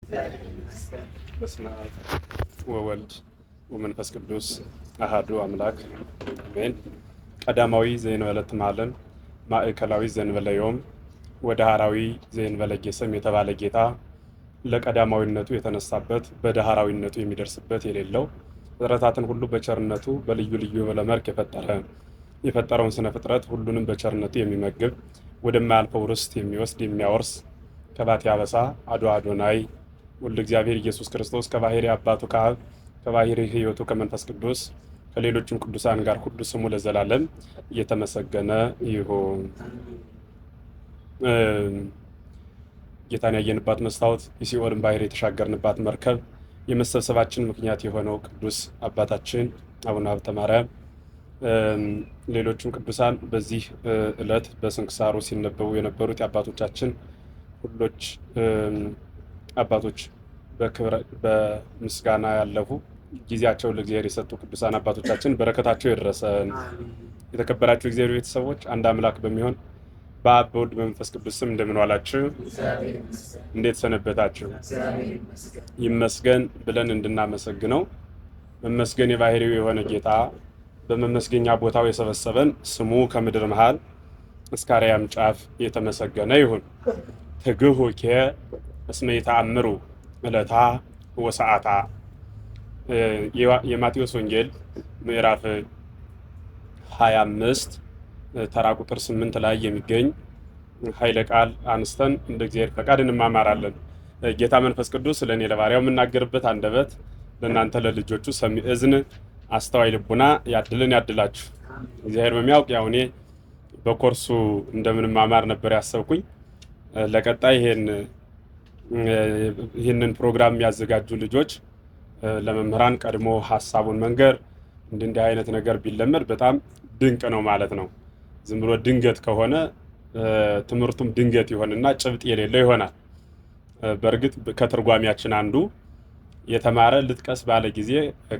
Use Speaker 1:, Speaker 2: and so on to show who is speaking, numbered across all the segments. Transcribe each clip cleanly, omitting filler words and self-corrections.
Speaker 1: በስመ አብ ወወልድ ወመንፈስ ቅዱስ አሐዱ አምላክ አሜን። ቀዳማዊ ዘእንበለ ትማለም ማዕከላዊ ዘእንበለ ዮም ወዳህራዊ ዘእንበለ ጌሰም የተባለ ጌታ ለቀዳማዊነቱ የተነሳበት በዳህራዊነቱ የሚደርስበት የሌለው ፍጥረታትን ሁሉ በቸርነቱ በልዩ ልዩ መልክ የፈጠረውን ስነ ፍጥረት ሁሉንም በቸርነቱ የሚመግብ ወደማያልፈው ርስት የሚወስድ የሚያወርስ ከባቴ አበሳ አዶ አዶናይ ወልድ እግዚአብሔር ኢየሱስ ክርስቶስ ከባህሪ አባቱ ከአብ ከባህሪ ሕይወቱ ከመንፈስ ቅዱስ ከሌሎችም ቅዱሳን ጋር ሁሉ ስሙ ለዘላለም እየተመሰገነ ይሁን። ጌታን ያየንባት መስታወት የሲኦልን ባህር የተሻገርንባት መርከብ የመሰብሰባችን ምክንያት የሆነው ቅዱስ አባታችን አቡነ ሀብተ ማርያም ሌሎችም ቅዱሳን በዚህ ዕለት በስንክሳሩ ሲነበቡ የነበሩት የአባቶቻችን ሁሎች አባቶች በምስጋና ያለፉ ጊዜያቸውን ለእግዚአብሔር የሰጡ ቅዱሳን አባቶቻችን በረከታቸው ይድረሰን። የተከበራችሁ እግዚአብሔር ቤተሰቦች አንድ አምላክ በሚሆን በአብ በወልድ በመንፈስ ቅዱስ ስም እንደምን ዋላችሁ? እንዴት ሰነበታችሁ? ይመስገን ብለን እንድናመሰግነው መመስገን የባህሪው የሆነ ጌታ በመመስገኛ ቦታው የሰበሰበን ስሙ ከምድር መሃል እስከ አርያም ጫፍ የተመሰገነ ይሁን። ትግሁኬ እስመ ይተአምሩ ዕለታ ወሰዓታ። የማቴዎስ ወንጌል ምዕራፍ 25 ተራ ቁጥር 8 ላይ የሚገኝ ኃይለ ቃል አንስተን እንደ እግዚአብሔር ፈቃድ እንማማራለን። ጌታ መንፈስ ቅዱስ ለእኔ ለባሪያው የምናገርበት አንደበት ለእናንተ ለልጆቹ ሰሚ እዝን አስተዋይ ልቡና ያድልን ያድላችሁ። እግዚአብሔር በሚያውቅ ያው እኔ በኮርሱ እንደምንማማር ነበር ያሰብኩኝ። ለቀጣይ ይህንን ፕሮግራም የሚያዘጋጁ ልጆች ለመምህራን ቀድሞ ሀሳቡን መንገር እንዲህ አይነት ነገር ቢለመድ በጣም ድንቅ ነው ማለት ነው። ዝም ብሎ ድንገት ከሆነ ትምህርቱም ድንገት ይሆንና ጭብጥ የሌለው ይሆናል። በእርግጥ ከትርጓሚያችን አንዱ የተማረ ልጥቀስ ባለ ጊዜ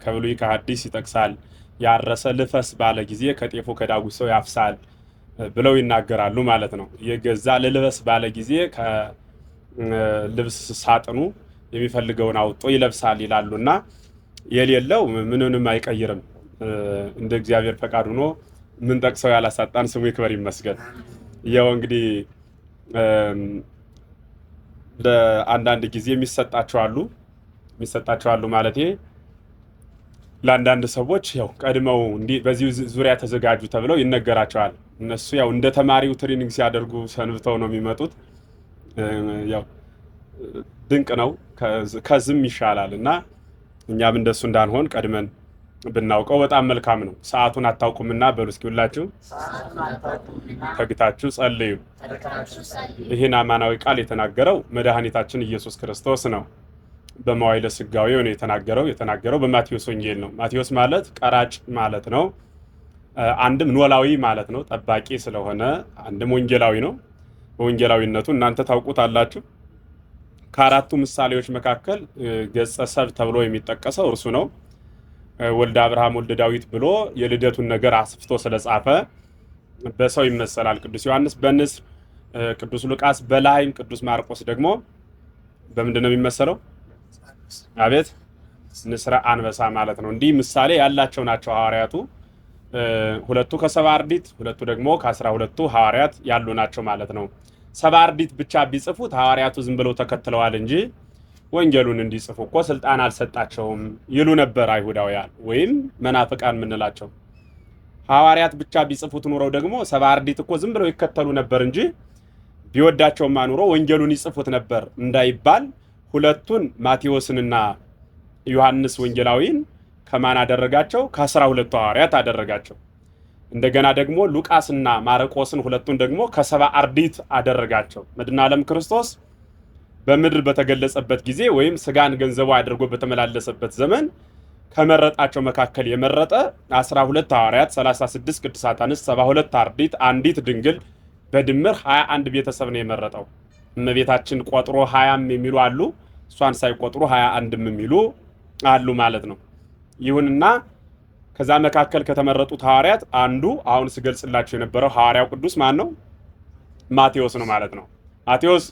Speaker 1: ከብሉይ ከሐዲስ ይጠቅሳል፣ ያረሰ ልፈስ ባለ ጊዜ ከጤፉ ከዳጉሳው ያፍሳል ብለው ይናገራሉ ማለት ነው። የገዛ ልልበስ ባለ ጊዜ ከልብስ ሳጥኑ የሚፈልገውን አውጥቶ ይለብሳል ይላሉና የሌለው ምንንም አይቀይርም። እንደ እግዚአብሔር ፈቃድ ሆኖ ምን ጠቅሰው ያላሳጣን ስሙ ይክበር ይመስገን። ያው እንግዲህ ለአንዳንድ ጊዜ የሚሰጣቸው አሉ ማለት ለአንዳንድ ሰዎች ያው ቀድመው በዚህ ዙሪያ ተዘጋጁ ተብለው ይነገራቸዋል። እነሱ ያው እንደ ተማሪው ትሬኒንግ ሲያደርጉ ሰንብተው ነው የሚመጡት። ያው ድንቅ ነው፣ ከዝም ይሻላል እና እኛም እንደሱ እንዳንሆን ቀድመን ብናውቀው በጣም መልካም ነው። ሰዓቱን አታውቁምና በሉ እስኪ ሁላችሁ ተግታችሁ ጸልዩ። ይህን አማናዊ ቃል የተናገረው መድኃኒታችን ኢየሱስ ክርስቶስ ነው። በመዋዕለ ሥጋዌው ነው የተናገረው በማቴዎስ ወንጌል ነው። ማቴዎስ ማለት ቀራጭ ማለት ነው። አንድም ኖላዊ ማለት ነው፣ ጠባቂ ስለሆነ፣ አንድም ወንጌላዊ ነው። በወንጌላዊነቱ እናንተ ታውቁታላችሁ። ከአራቱ ምሳሌዎች መካከል ገጸ ሰብ ተብሎ የሚጠቀሰው እርሱ ነው። ወልደ አብርሃም ወልደ ዳዊት ብሎ የልደቱን ነገር አስፍቶ ስለጻፈ በሰው ይመሰላል። ቅዱስ ዮሐንስ በንስር፣ ቅዱስ ሉቃስ በላይም፣ ቅዱስ ማርቆስ ደግሞ በምንድን ነው የሚመሰለው? አቤት ንስረ አንበሳ ማለት ነው። እንዲህ ምሳሌ ያላቸው ናቸው ሐዋርያቱ። ሁለቱ ከሰባ አርድእት፣ ሁለቱ ደግሞ ከ12ቱ ሐዋርያት ያሉ ናቸው ማለት ነው። ሰባ አርድእት ብቻ ቢጽፉት ሐዋርያቱ ዝም ብለው ተከትለዋል እንጂ ወንጌሉን እንዲጽፉ እኮ ስልጣን አልሰጣቸውም ይሉ ነበር አይሁዳውያን ወይም መናፍቃን የምንላቸው። ሐዋርያት ብቻ ቢጽፉት ኑረው ደግሞ ሰባ አርድእት እኮ ዝም ብለው ይከተሉ ነበር እንጂ ቢወዳቸውማ ኑሮ ወንጌሉን ይጽፉት ነበር እንዳይባል ሁለቱን ማቴዎስንና ዮሐንስ ወንጌላዊን ከማን አደረጋቸው? ከ12ቱ ሐዋርያት አደረጋቸው። እንደገና ደግሞ ሉቃስና ማርቆስን ሁለቱን ደግሞ ከሰባ አርድእት አደረጋቸው። መድኃኔ ዓለም ክርስቶስ በምድር በተገለጸበት ጊዜ ወይም ስጋን ገንዘቡ አድርጎ በተመላለሰበት ዘመን ከመረጣቸው መካከል የመረጠ 12 ሐዋርያት፣ 36 ቅዱሳት አንስት፣ 72 አርድእት፣ አንዲት ድንግል በድምር 21 ቤተሰብ ነው የመረጠው። እመቤታችን ቆጥሮ 20ም የሚሉ አሉ፣ እሷን ሳይቆጥሩ 21ም የሚሉ አሉ ማለት ነው። ይሁንና ከዛ መካከል ከተመረጡት ሐዋርያት አንዱ አሁን ስገልጽላችሁ የነበረው ሐዋርያው ቅዱስ ማን ነው? ማቴዎስ ነው ማለት ነው። ማቴዎስ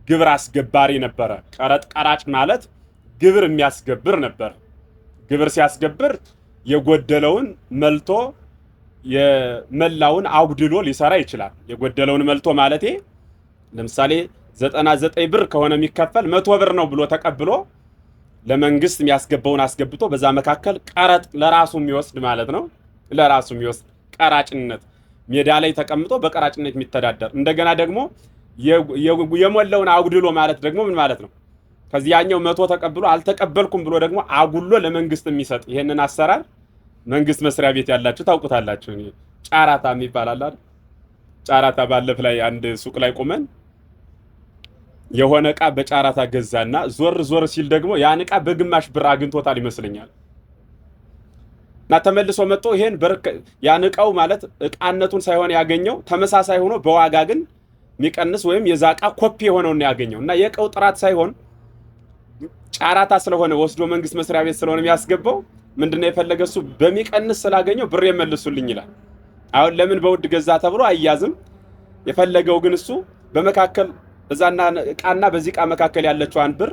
Speaker 1: ግብር አስገባሪ ነበረ። ቀረጥ ቀራጭ ማለት ግብር የሚያስገብር ነበር። ግብር ሲያስገብር የጎደለውን መልቶ የመላውን አጉድሎ ሊሰራ ይችላል። የጎደለውን መልቶ ማለቴ ለምሳሌ 99 ብር ከሆነ የሚከፈል 100 ብር ነው ብሎ ተቀብሎ ለመንግስት የሚያስገባውን አስገብቶ በዛ መካከል ቀረጥ ለራሱ የሚወስድ ማለት ነው። ለራሱ የሚወስድ ቀራጭነት ሜዳ ላይ ተቀምጦ በቀራጭነት የሚተዳደር። እንደገና ደግሞ የሞላውን አጉድሎ ማለት ደግሞ ምን ማለት ነው? ከዚያኛው 100 ተቀብሎ አልተቀበልኩም ብሎ ደግሞ አጉሎ ለመንግስት የሚሰጥ። ይሄንን አሰራር መንግስት መስሪያ ቤት ያላችሁ ታውቁታላችሁ። ጫራታ የሚባል አለ አይደል? ጫራታ ባለፍ ላይ አንድ ሱቅ ላይ ቆመን የሆነ ዕቃ በጫራታ ገዛና ዞር ሲል ደግሞ ያን ዕቃ በግማሽ ብር አግኝቶታል ይመስለኛል። እና ተመልሶ መጥቶ ይሄን ያን ዕቃው ማለት ዕቃነቱን ሳይሆን ያገኘው ተመሳሳይ ሆኖ በዋጋ ግን የሚቀንስ ወይም የዛ ዕቃ ኮፒ የሆነውን ያገኘው እና የዕቃው ጥራት ሳይሆን ጫራታ ስለሆነ ወስዶ መንግስት መስሪያ ቤት ስለሆነ የሚያስገባው ምንድነው የፈለገው? እሱ በሚቀንስ ስላገኘው ብር የመልሱልኝ ይላል። አሁን ለምን በውድ ገዛ ተብሎ አያዝም። የፈለገው ግን እሱ በመካከል በዛና ዕቃና በዚህ ዕቃ መካከል ያለችዋን ብር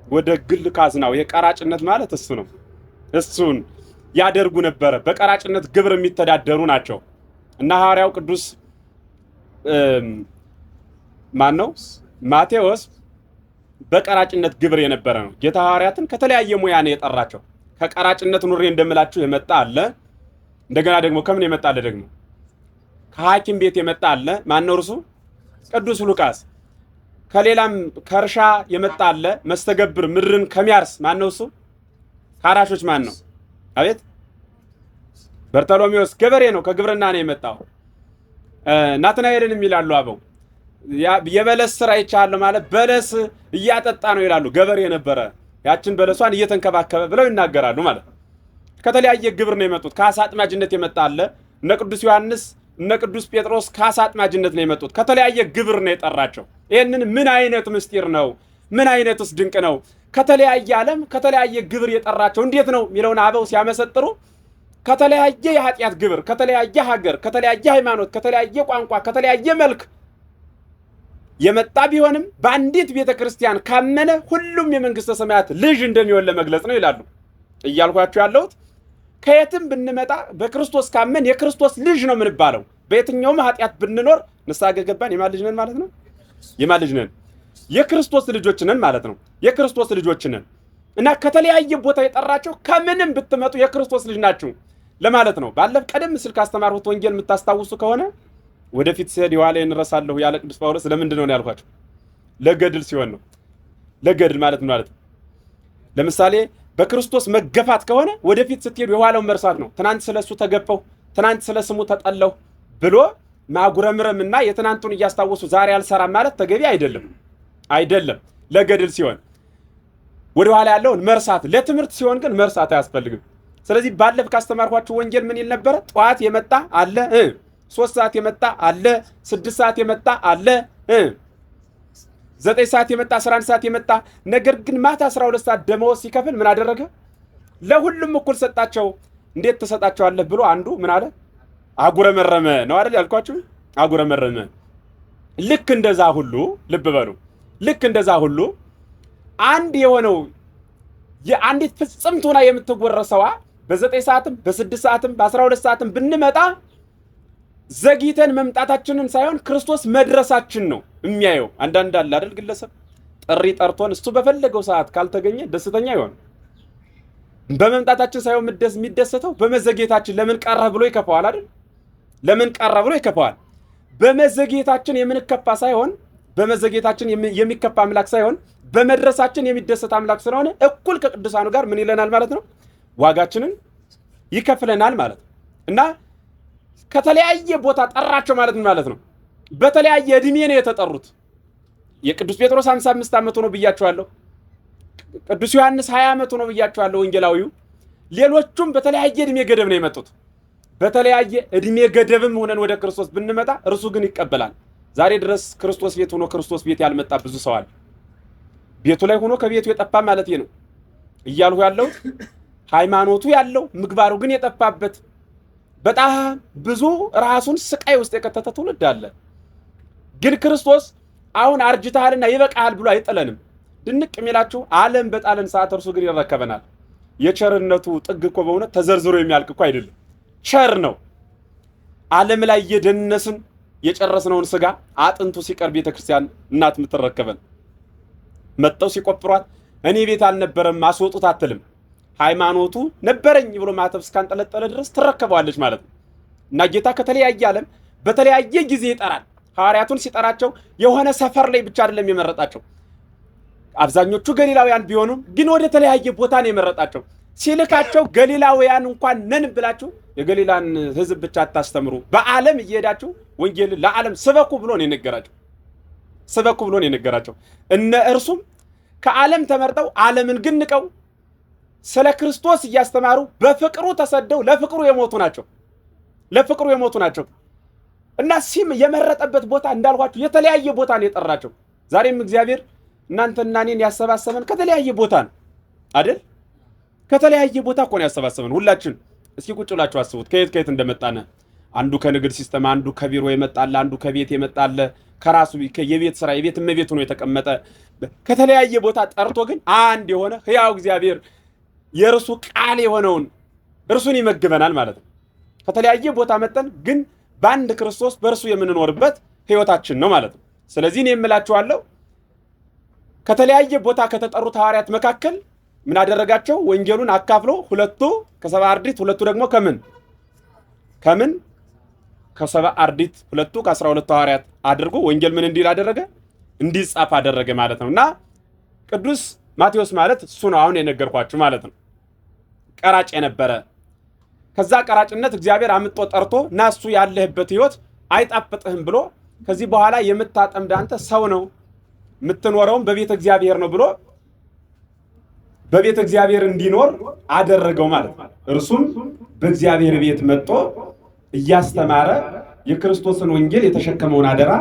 Speaker 1: ወደ ግል ካዝናው የቀራጭነት ማለት እሱ ነው። እሱን ያደርጉ ነበረ። በቀራጭነት ግብር የሚተዳደሩ ናቸው። እና ሐዋርያው ቅዱስ ማነው? ማቴዎስ በቀራጭነት ግብር የነበረ ነው። ጌታ ሐዋርያትን ከተለያየ ሙያ ነው የጠራቸው። ከቀራጭነት ኑሬ እንደምላችሁ የመጣ አለ። እንደገና ደግሞ ከምን የመጣ አለ? ደግሞ ከሐኪም ቤት የመጣ አለ። ማን ነው እርሱ? ቅዱስ ሉቃስ። ከሌላም ከእርሻ የመጣ አለ። መስተገብር ምድርን ከሚያርስ ማን ነው እሱ? ካራሾች ማን ነው? አቤት በርተሎሜዎስ ገበሬ ነው። ከግብርና ነው የመጣው። ናትናኤልን የሚላሉ አበው የበለስ ስራ ይቻላል ማለት በለስ እያጠጣ ነው ይላሉ። ገበሬ ነበረ። ያችን በለሷን እየተንከባከበ ብለው ይናገራሉ ማለት ነው። ከተለያየ ግብር ነው የመጡት። ከአሳ አጥማጅነት የመጣ አለ። እነ ቅዱስ ዮሐንስ እነ ቅዱስ ጴጥሮስ ከአሳ አጥማጅነት ነው የመጡት። ከተለያየ ግብር ነው የጠራቸው። ይሄንን ምን አይነት ምስጢር ነው? ምን አይነትስ ድንቅ ነው? ከተለያየ ዓለም ከተለያየ ግብር የጠራቸው እንዴት ነው የሚለውን አበው ሲያመሰጥሩ ከተለያየ የኃጢአት ግብር፣ ከተለያየ ሀገር፣ ከተለያየ ሃይማኖት፣ ከተለያየ ቋንቋ፣ ከተለያየ መልክ የመጣ ቢሆንም በአንዲት ቤተክርስቲያን ካመነ ሁሉም የመንግስተ ሰማያት ልጅ እንደሚሆን ለመግለጽ ነው ይላሉ። እያልኳችሁ ያለሁት ከየትም ብንመጣ በክርስቶስ ካመን የክርስቶስ ልጅ ነው የምንባለው። በየትኛውም ኃጢአት ብንኖር ንስሐ ገባን የማን ልጅ ነን ማለት ነው? የማን ልጅ ነን? የክርስቶስ ልጆች ነን ማለት ነው። የክርስቶስ ልጆች ነን እና ከተለያየ ቦታ የጠራቸው ከምንም ብትመጡ የክርስቶስ ልጅ ናችሁ ለማለት ነው። ባለፈ ቀደም ሲል ካስተማርሁት ወንጌል የምታስታውሱ ከሆነ ወደፊት ሲሄድ የኋላ እንረሳለሁ ያለ ቅዱስ ጳውሎስ ለምንድን ነው ያልኳችሁ? ለገድል ሲሆን ነው። ለገድል ማለት ምን ማለት ነው? ለምሳሌ በክርስቶስ መገፋት ከሆነ ወደፊት ስትሄዱ የኋላውን መርሳት ነው። ትናንት ስለሱ ተገፈው፣ ትናንት ስለ ስሙ ተጠለሁ ብሎ ማጉረምረምና የትናንቱን እያስታወሱ ዛሬ አልሰራም ማለት ተገቢ አይደለም። አይደለም ለገድል ሲሆን ወደ ኋላ ያለውን መርሳት፣ ለትምህርት ሲሆን ግን መርሳት አያስፈልግም። ስለዚህ ባለፈ ካስተማርኳችሁ ወንጌል ምን ይል ነበረ? ጠዋት የመጣ አለ 3 ሰዓት የመጣ አለ 6 ሰዓት የመጣ አለ 9 ሰዓት የመጣ 11 ሰዓት የመጣ ነገር ግን ማታ 12 ሰዓት ደመወዝ ሲከፍል ምን አደረገ? ለሁሉም እኩል ሰጣቸው። እንዴት ተሰጣቸዋለህ ብሎ አንዱ ምን አለ? አጉረመረመ ነው አይደል ያልኳችሁ? አጉረመረመ። ልክ እንደዛ ሁሉ ልብ በሉ፣ ልክ እንደዛ ሁሉ አንድ የሆነው የአንዲት ፍጽምት ሆና የምትወረሰዋ በ9 ሰዓትም በ6 ሰዓትም በ12 ሰዓትም ብንመጣ ዘግይተን መምጣታችንን ሳይሆን ክርስቶስ መድረሳችን ነው የሚያየው። አንዳንድ አለ አይደል ግለሰብ ጥሪ ጠርቶን እሱ በፈለገው ሰዓት ካልተገኘ ደስተኛ ይሆን። በመምጣታችን ሳይሆን የሚደሰተው በመዘግየታችን። ለምን ቀረህ ብሎ ይከፋዋል አይደል? ለምን ቀረህ ብሎ ይከፋዋል። በመዘግየታችን የምንከፋ ሳይሆን በመዘግየታችን የሚከፋ አምላክ ሳይሆን በመድረሳችን የሚደሰት አምላክ ስለሆነ እኩል ከቅዱሳኑ ጋር ምን ይለናል ማለት ነው? ዋጋችንን ይከፍለናል ማለት ነው። እና ከተለያየ ቦታ ጠራቸው ማለት ምን ማለት ነው? በተለያየ እድሜ ነው የተጠሩት። የቅዱስ ጴጥሮስ 55 ዓመት ሆኖ ብያቸዋለሁ። ቅዱስ ዮሐንስ 20 ዓመት ሆኖ ብያቸዋለሁ ወንጌላዊው። ሌሎቹም በተለያየ እድሜ ገደብ ነው የመጡት። በተለያየ እድሜ ገደብም ሆነን ወደ ክርስቶስ ብንመጣ እርሱ ግን ይቀበላል። ዛሬ ድረስ ክርስቶስ ቤት ሆኖ ክርስቶስ ቤት ያልመጣ ብዙ ሰው አለ። ቤቱ ላይ ሆኖ ከቤቱ የጠፋ ማለት ነው እያልሁ ያለው። ሃይማኖቱ ያለው ምግባሩ ግን የጠፋበት በጣም ብዙ ራሱን ስቃይ ውስጥ የከተተ ትውልድ አለ። ግን ክርስቶስ አሁን አርጅተሃልና ይበቃሃል ብሎ አይጥለንም። ድንቅ የሚላችሁ ዓለም በጣለን ሰዓት እርሱ ግን ይረከበናል። የቸርነቱ ጥግ እኮ በእውነት ተዘርዝሮ የሚያልቅ እኮ አይደለም። ቸር ነው። ዓለም ላይ እየደነስን የጨረስነውን ስጋ አጥንቱ ሲቀር ቤተክርስቲያን እናት የምትረከበን መጥተው ሲቆፍሯት እኔ ቤት አልነበረም አስወጡት አትልም። ሃይማኖቱ ነበረኝ ብሎ ማተብ እስካንጠለጠለ ድረስ ትረከበዋለች ማለት ነው። እና ጌታ ከተለያየ ዓለም በተለያየ ጊዜ ይጠራል። ሐዋርያቱን ሲጠራቸው የሆነ ሰፈር ላይ ብቻ አይደለም የመረጣቸው። አብዛኞቹ ገሊላውያን ቢሆኑም ግን ወደ ተለያየ ቦታ ነው የመረጣቸው። ሲልካቸው ገሊላውያን እንኳን ነን ብላችሁ የገሊላን ሕዝብ ብቻ አታስተምሩ፣ በዓለም እየሄዳችሁ ወንጌል ለዓለም ስበኩ ብሎ ነው የነገራቸው። ስበኩ ብሎ ነው የነገራቸው። እነ እርሱም ከዓለም ተመርጠው ዓለምን ግን ንቀው ስለ ክርስቶስ እያስተማሩ በፍቅሩ ተሰደው ለፍቅሩ የሞቱ ናቸው። ለፍቅሩ የሞቱ ናቸው። እና ሲም የመረጠበት ቦታ እንዳልኳችሁ የተለያየ ቦታ ነው የጠራቸው። ዛሬም እግዚአብሔር እናንተና እኔን ያሰባሰበን ከተለያየ ቦታ ነው አይደል? ከተለያየ ቦታ እኮ ነው ያሰባሰበን ሁላችን። እስኪ ቁጭ ብላችሁ አስቡት ከየት እንደመጣነ። አንዱ ከንግድ ሲስተም፣ አንዱ ከቢሮ የመጣለ፣ አንዱ ከቤት የመጣለ፣ ከራሱ የቤት ስራ የቤት እመቤት ሆኖ የተቀመጠ ከተለያየ ቦታ ጠርቶ ግን አንድ የሆነ ሕያው እግዚአብሔር የእርሱ ቃል የሆነውን እርሱን ይመግበናል ማለት ነው። ከተለያየ ቦታ መጠን ግን በአንድ ክርስቶስ በእርሱ የምንኖርበት ሕይወታችን ነው ማለት ነው። ስለዚህ እኔ የምላችኋለሁ ከተለያየ ቦታ ከተጠሩት ሐዋርያት መካከል ምን አደረጋቸው? ወንጌሉን አካፍሎ ሁለቱ ከሰባ አርድእት ሁለቱ ደግሞ ከምን ከሰባ አርድእት ሁለቱ ከ12 ሐዋርያት አድርጎ ወንጌል ምን እንዲል አደረገ? እንዲጻፍ አደረገ ማለት ነው። እና ቅዱስ ማቴዎስ ማለት እሱ ነው አሁን የነገርኳችሁ ማለት ነው። ቀራጭ የነበረ ከዛ ቀራጭነት እግዚአብሔር አምጦ ጠርቶ እና እሱ ያለህበት ሕይወት አይጣፍጥህም ብሎ ከዚህ በኋላ የምታጠምድ አንተ ሰው ነው የምትኖረውም በቤተ እግዚአብሔር ነው ብሎ በቤተ እግዚአብሔር እንዲኖር አደረገው ማለት ነው። እርሱም በእግዚአብሔር ቤት መጥቶ እያስተማረ የክርስቶስን ወንጌል የተሸከመውን አደራ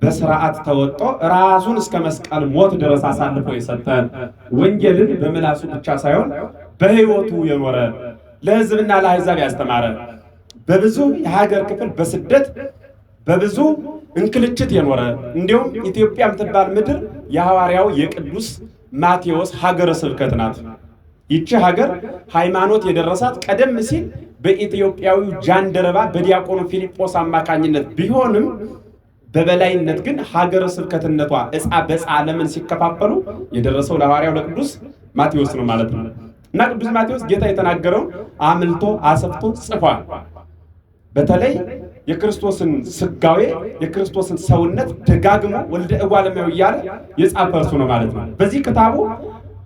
Speaker 1: በስርዓት ተወጥቶ ራሱን እስከ መስቀል ሞት ድረስ አሳልፎ የሰጠን ወንጌልን በምላሱ ብቻ ሳይሆን በሕይወቱ የኖረ ለሕዝብና ለአሕዛብ ያስተማረ በብዙ የሀገር ክፍል በስደት በብዙ እንክልችት የኖረ እንዲሁም ኢትዮጵያ የምትባል ምድር የሐዋርያው የቅዱስ ማቴዎስ ሀገረ ስብከት ናት። ይቺ ሀገር ሃይማኖት የደረሳት ቀደም ሲል በኢትዮጵያዊው ጃንደረባ በዲያቆኑ ፊልጶስ አማካኝነት ቢሆንም በበላይነት ግን ሀገረ ስብከትነቷ ዕፃ በዕፃ ዓለምን ሲከፋፈሉ የደረሰው ለሐዋርያው ለቅዱስ ማቴዎስ ነው ማለት ነው። እና ቅዱስ ማቴዎስ ጌታ የተናገረውን አምልቶ አሰፍቶ ጽፏል። በተለይ የክርስቶስን ስጋዌ የክርስቶስን ሰውነት ደጋግሞ ወልደ እጓለ እመሕያው እያለ የጻፈ እርሱ ነው ማለት ነው። በዚህ ክታቡ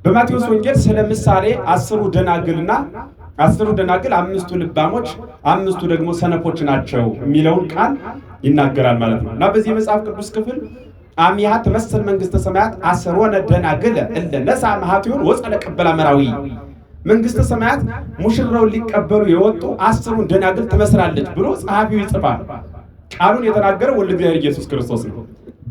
Speaker 1: በማቴዎስ ወንጌል ስለ ምሳሌ 10 ደናግልና 10 ደናግል 5ቱ ልባሞች 5ቱ ደግሞ ሰነፎች ናቸው የሚለውን ቃል ይናገራል ማለት ነው። እና በዚህ መጽሐፍ ቅዱስ ክፍል አሚሃ ተመሰል መንግስተ ሰማያት 10 ደናግል እለ ነሳ ማሃቲውን ወጸለ ቀበላ መራዊ መንግስተ ሰማያት ሙሽራውን ሊቀበሉ የወጡ 10 ደናግል ትመስላለች ብሎ ጸሐፊው ይጽፋል። ቃሉን የተናገረው ወልደ እግዚአብሔር ኢየሱስ ክርስቶስ ነው።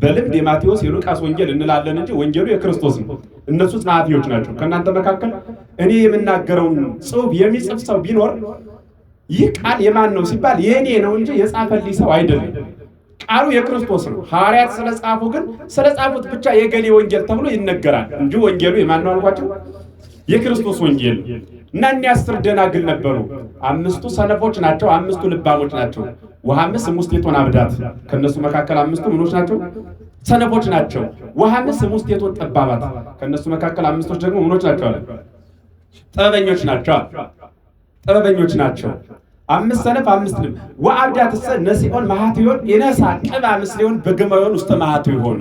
Speaker 1: በልምድ የማቴዎስ የሉቃስ ወንጌል እንላለን እንጂ ወንጌሉ የክርስቶስ ነው። እነሱ ጸሐፊዎች ናቸው። ከእናንተ መካከል እኔ የምናገረውን ጽሑፍ የሚጽፍ ሰው ቢኖር ይህ ቃል የማን ነው ሲባል የእኔ ነው እንጂ የጻፈልኝ ሰው አይደለም። ቃሉ የክርስቶስ ነው። ሐዋርያት ስለጻፉ ግን ስለጻፉት ብቻ የገሌ ወንጌል ተብሎ ይነገራል እንጂ ወንጌሉ የማን ነው አልኳቸው? የክርስቶስ ወንጌል። እና እኒህ 10 ደናግል ነበሩ። 5ቱ ሰነፎች ናቸው፣ 5ቱ ልባሞች ናቸው። ወሐምስ እሙስቴቶን አብዳት ከነሱ መካከል 5ቱ ምኖች ናቸው? ሰነፎች ናቸው። ወሐምስ እሙስቴቶን ጠባባት ከነሱ መካከል 5ቶች ደግሞ ምኖች ናቸው አለ? ጥበበኞች ናቸው። ጥበበኞች ናቸው። 5 ሰነፍ 5 ልብ ወአብዳትሰ ነሲኦን ማሃትዮን የነሳ ቅባ ምስሌውን በገማዮን ውስተ ማሃቱ ይሆን።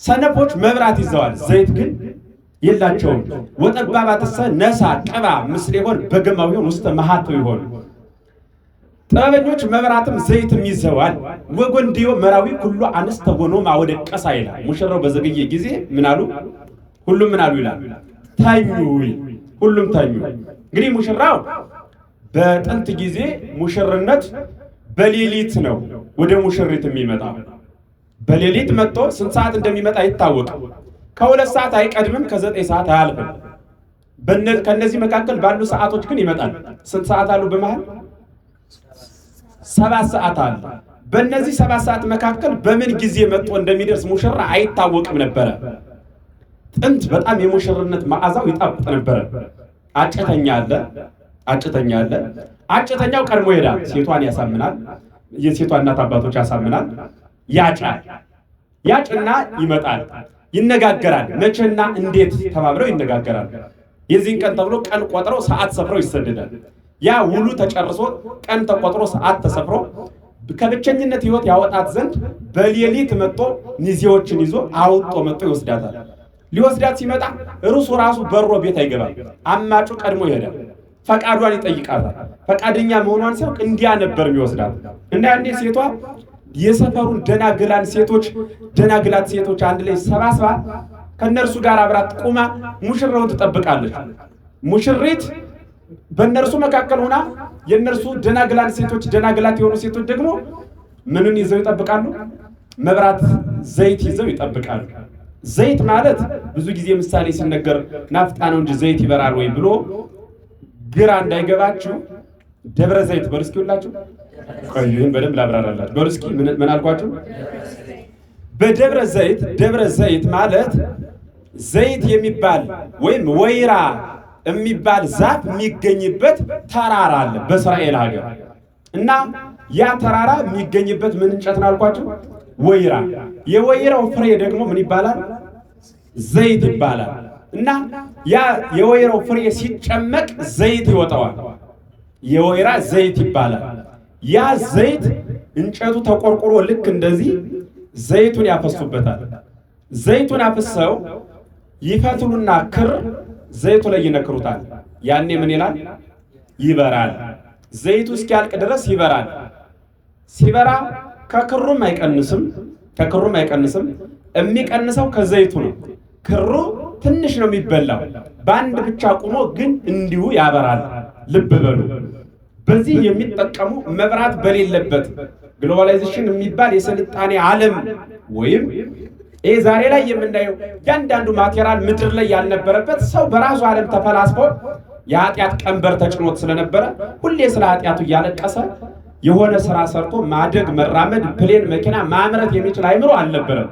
Speaker 1: ሰነፎች መብራት ይዘዋል፣ ዘይት ግን የላቸውም። ወጠባባትሰ ነሳ ቅባ ምስሌውን በገማዮን ውስተ ማሃቱ ይሆን። ጥበበኞች መብራትም ዘይትም ይዘዋል። ወጎንዲዮ መራዊ ሁሉ አንስተ ሆኖ ማወደቀሳ ይላል። ሙሽራው በዘገየ ጊዜ ምን አሉ? ሁሉም ምን አሉ ይላል? ተኙ። ሁሉም ተኙ። እንግዲህ ሙሽራው በጥንት ጊዜ ሙሽርነት በሌሊት ነው ወደ ሙሽሪት የሚመጣው። በሌሊት መጥቶ ስንት ሰዓት እንደሚመጣ አይታወቅም። ከ2 ሰዓት አይቀድምም፣ ከ9 ሰዓት አያልፍም። ከነዚህ መካከል ባሉ ሰዓቶች ግን ይመጣል። ስንት ሰዓት አሉ? በመሃል 7 ሰዓት አለ። በእነዚህ 7 ሰዓት መካከል በምን ጊዜ መጥቶ እንደሚደርስ ሙሽራ አይታወቅም ነበረ። ጥንት በጣም የሙሽርነት መዓዛው ይጣፍጥ ነበረ። አጨተኛ አለ። አጨተኛው ቀድሞ ይሄዳል፣ ሴቷን ያሳምናል፣ የሴቷ እናት አባቶች ያሳምናል፣ ያጭና ይመጣል፣ ይነጋገራል። መቼና እንዴት ተባብለው ይነጋገራል። የዚህን ቀን ተብሎ ቀን ቆጥረው ሰዓት ሰፍረው ይሰደዳል። ያ ውሉ ተጨርሶ ቀን ተቆጥሮ ሰዓት ተሰፍሮ ከብቸኝነት ሕይወት ያወጣት ዘንድ በሌሊት መጥቶ ሚዜዎችን ይዞ አውጥቶ መጥቶ ይወስዳታል። ሊወስዳት ሲመጣ እርሱ ራሱ በሮ ቤት አይገባም። አማጩ ቀድሞ ይሄዳል፣ ፈቃዷን ይጠይቃታል። ፈቃደኛ መሆኗን ሲያውቅ እንዲያ ነበር የሚወስዳት እና ያኔ ሴቷ የሰፈሩን ደናግላት ሴቶች አንድ ላይ ሰባስባ ከነርሱ ጋር አብራት ቁማ ሙሽራውን ትጠብቃለች። ሙሽሪት በእነርሱ መካከል ሆና የእነርሱ ደናግላት የሆኑ ሴቶች ደግሞ ምንን ይዘው ይጠብቃሉ? መብራት፣ ዘይት ይዘው ይጠብቃሉ። ዘይት ማለት ብዙ ጊዜ ምሳሌ ሲነገር ናፍጣ ነው እንጂ ዘይት ይበራል ወይ ብሎ ግራ እንዳይገባችሁ ደብረ ዘይት በሉ እስኪ ሁላችሁ። ቆይ ይሄን በደንብ ላብራራላችሁ። በሉ እስኪ ምን አልኳችሁ? ደብረ ዘይት ማለት ዘይት የሚባል ወይም ወይራ የሚባል ዛፍ የሚገኝበት ተራራ አለ በእስራኤል ሀገር እና ያ ተራራ የሚገኝበት ምን እንጨት ነው አልኳችሁ? ወይራ። የወይራው ፍሬ ደግሞ ምን ይባላል? ዘይት ይባላል። እና ያ የወይራው ፍሬ ሲጨመቅ ዘይት ይወጣዋል። የወይራ ዘይት ይባላል። ያ ዘይት እንጨቱ ተቆርቆሮ ልክ እንደዚህ ዘይቱን ያፈሱበታል። ዘይቱን አፍሰው ይፈትሉና ክር ዘይቱ ላይ ይነክሩታል። ያኔ ምን ይላል? ይበራል። ዘይቱ እስኪያልቅ ድረስ ይበራል። ሲበራ ከክሩም አይቀንስም። የሚቀንሰው ከዘይቱ ነው። ክሩ ትንሽ ነው የሚበላው። በአንድ ብቻ ቆሞ ግን እንዲሁ ያበራል። ልብ በሉ። በዚህ የሚጠቀሙ መብራት በሌለበት ግሎባላይዜሽን የሚባል የስልጣኔ ዓለም ወይም ዛሬ ላይ የምናየው ያንዳንዱ ማቴሪያል ምድር ላይ ያልነበረበት ሰው በራሱ ዓለም ተፈላስፎ የኃጢአት ቀንበር ተጭኖት ስለነበረ ሁሌ ስለ ኃጢአቱ እያለቀሰ የሆነ ስራ ሰርቶ ማደግ፣ መራመድ፣ ፕሌን መኪና ማምረት የሚችል አይምሮ አልነበረም።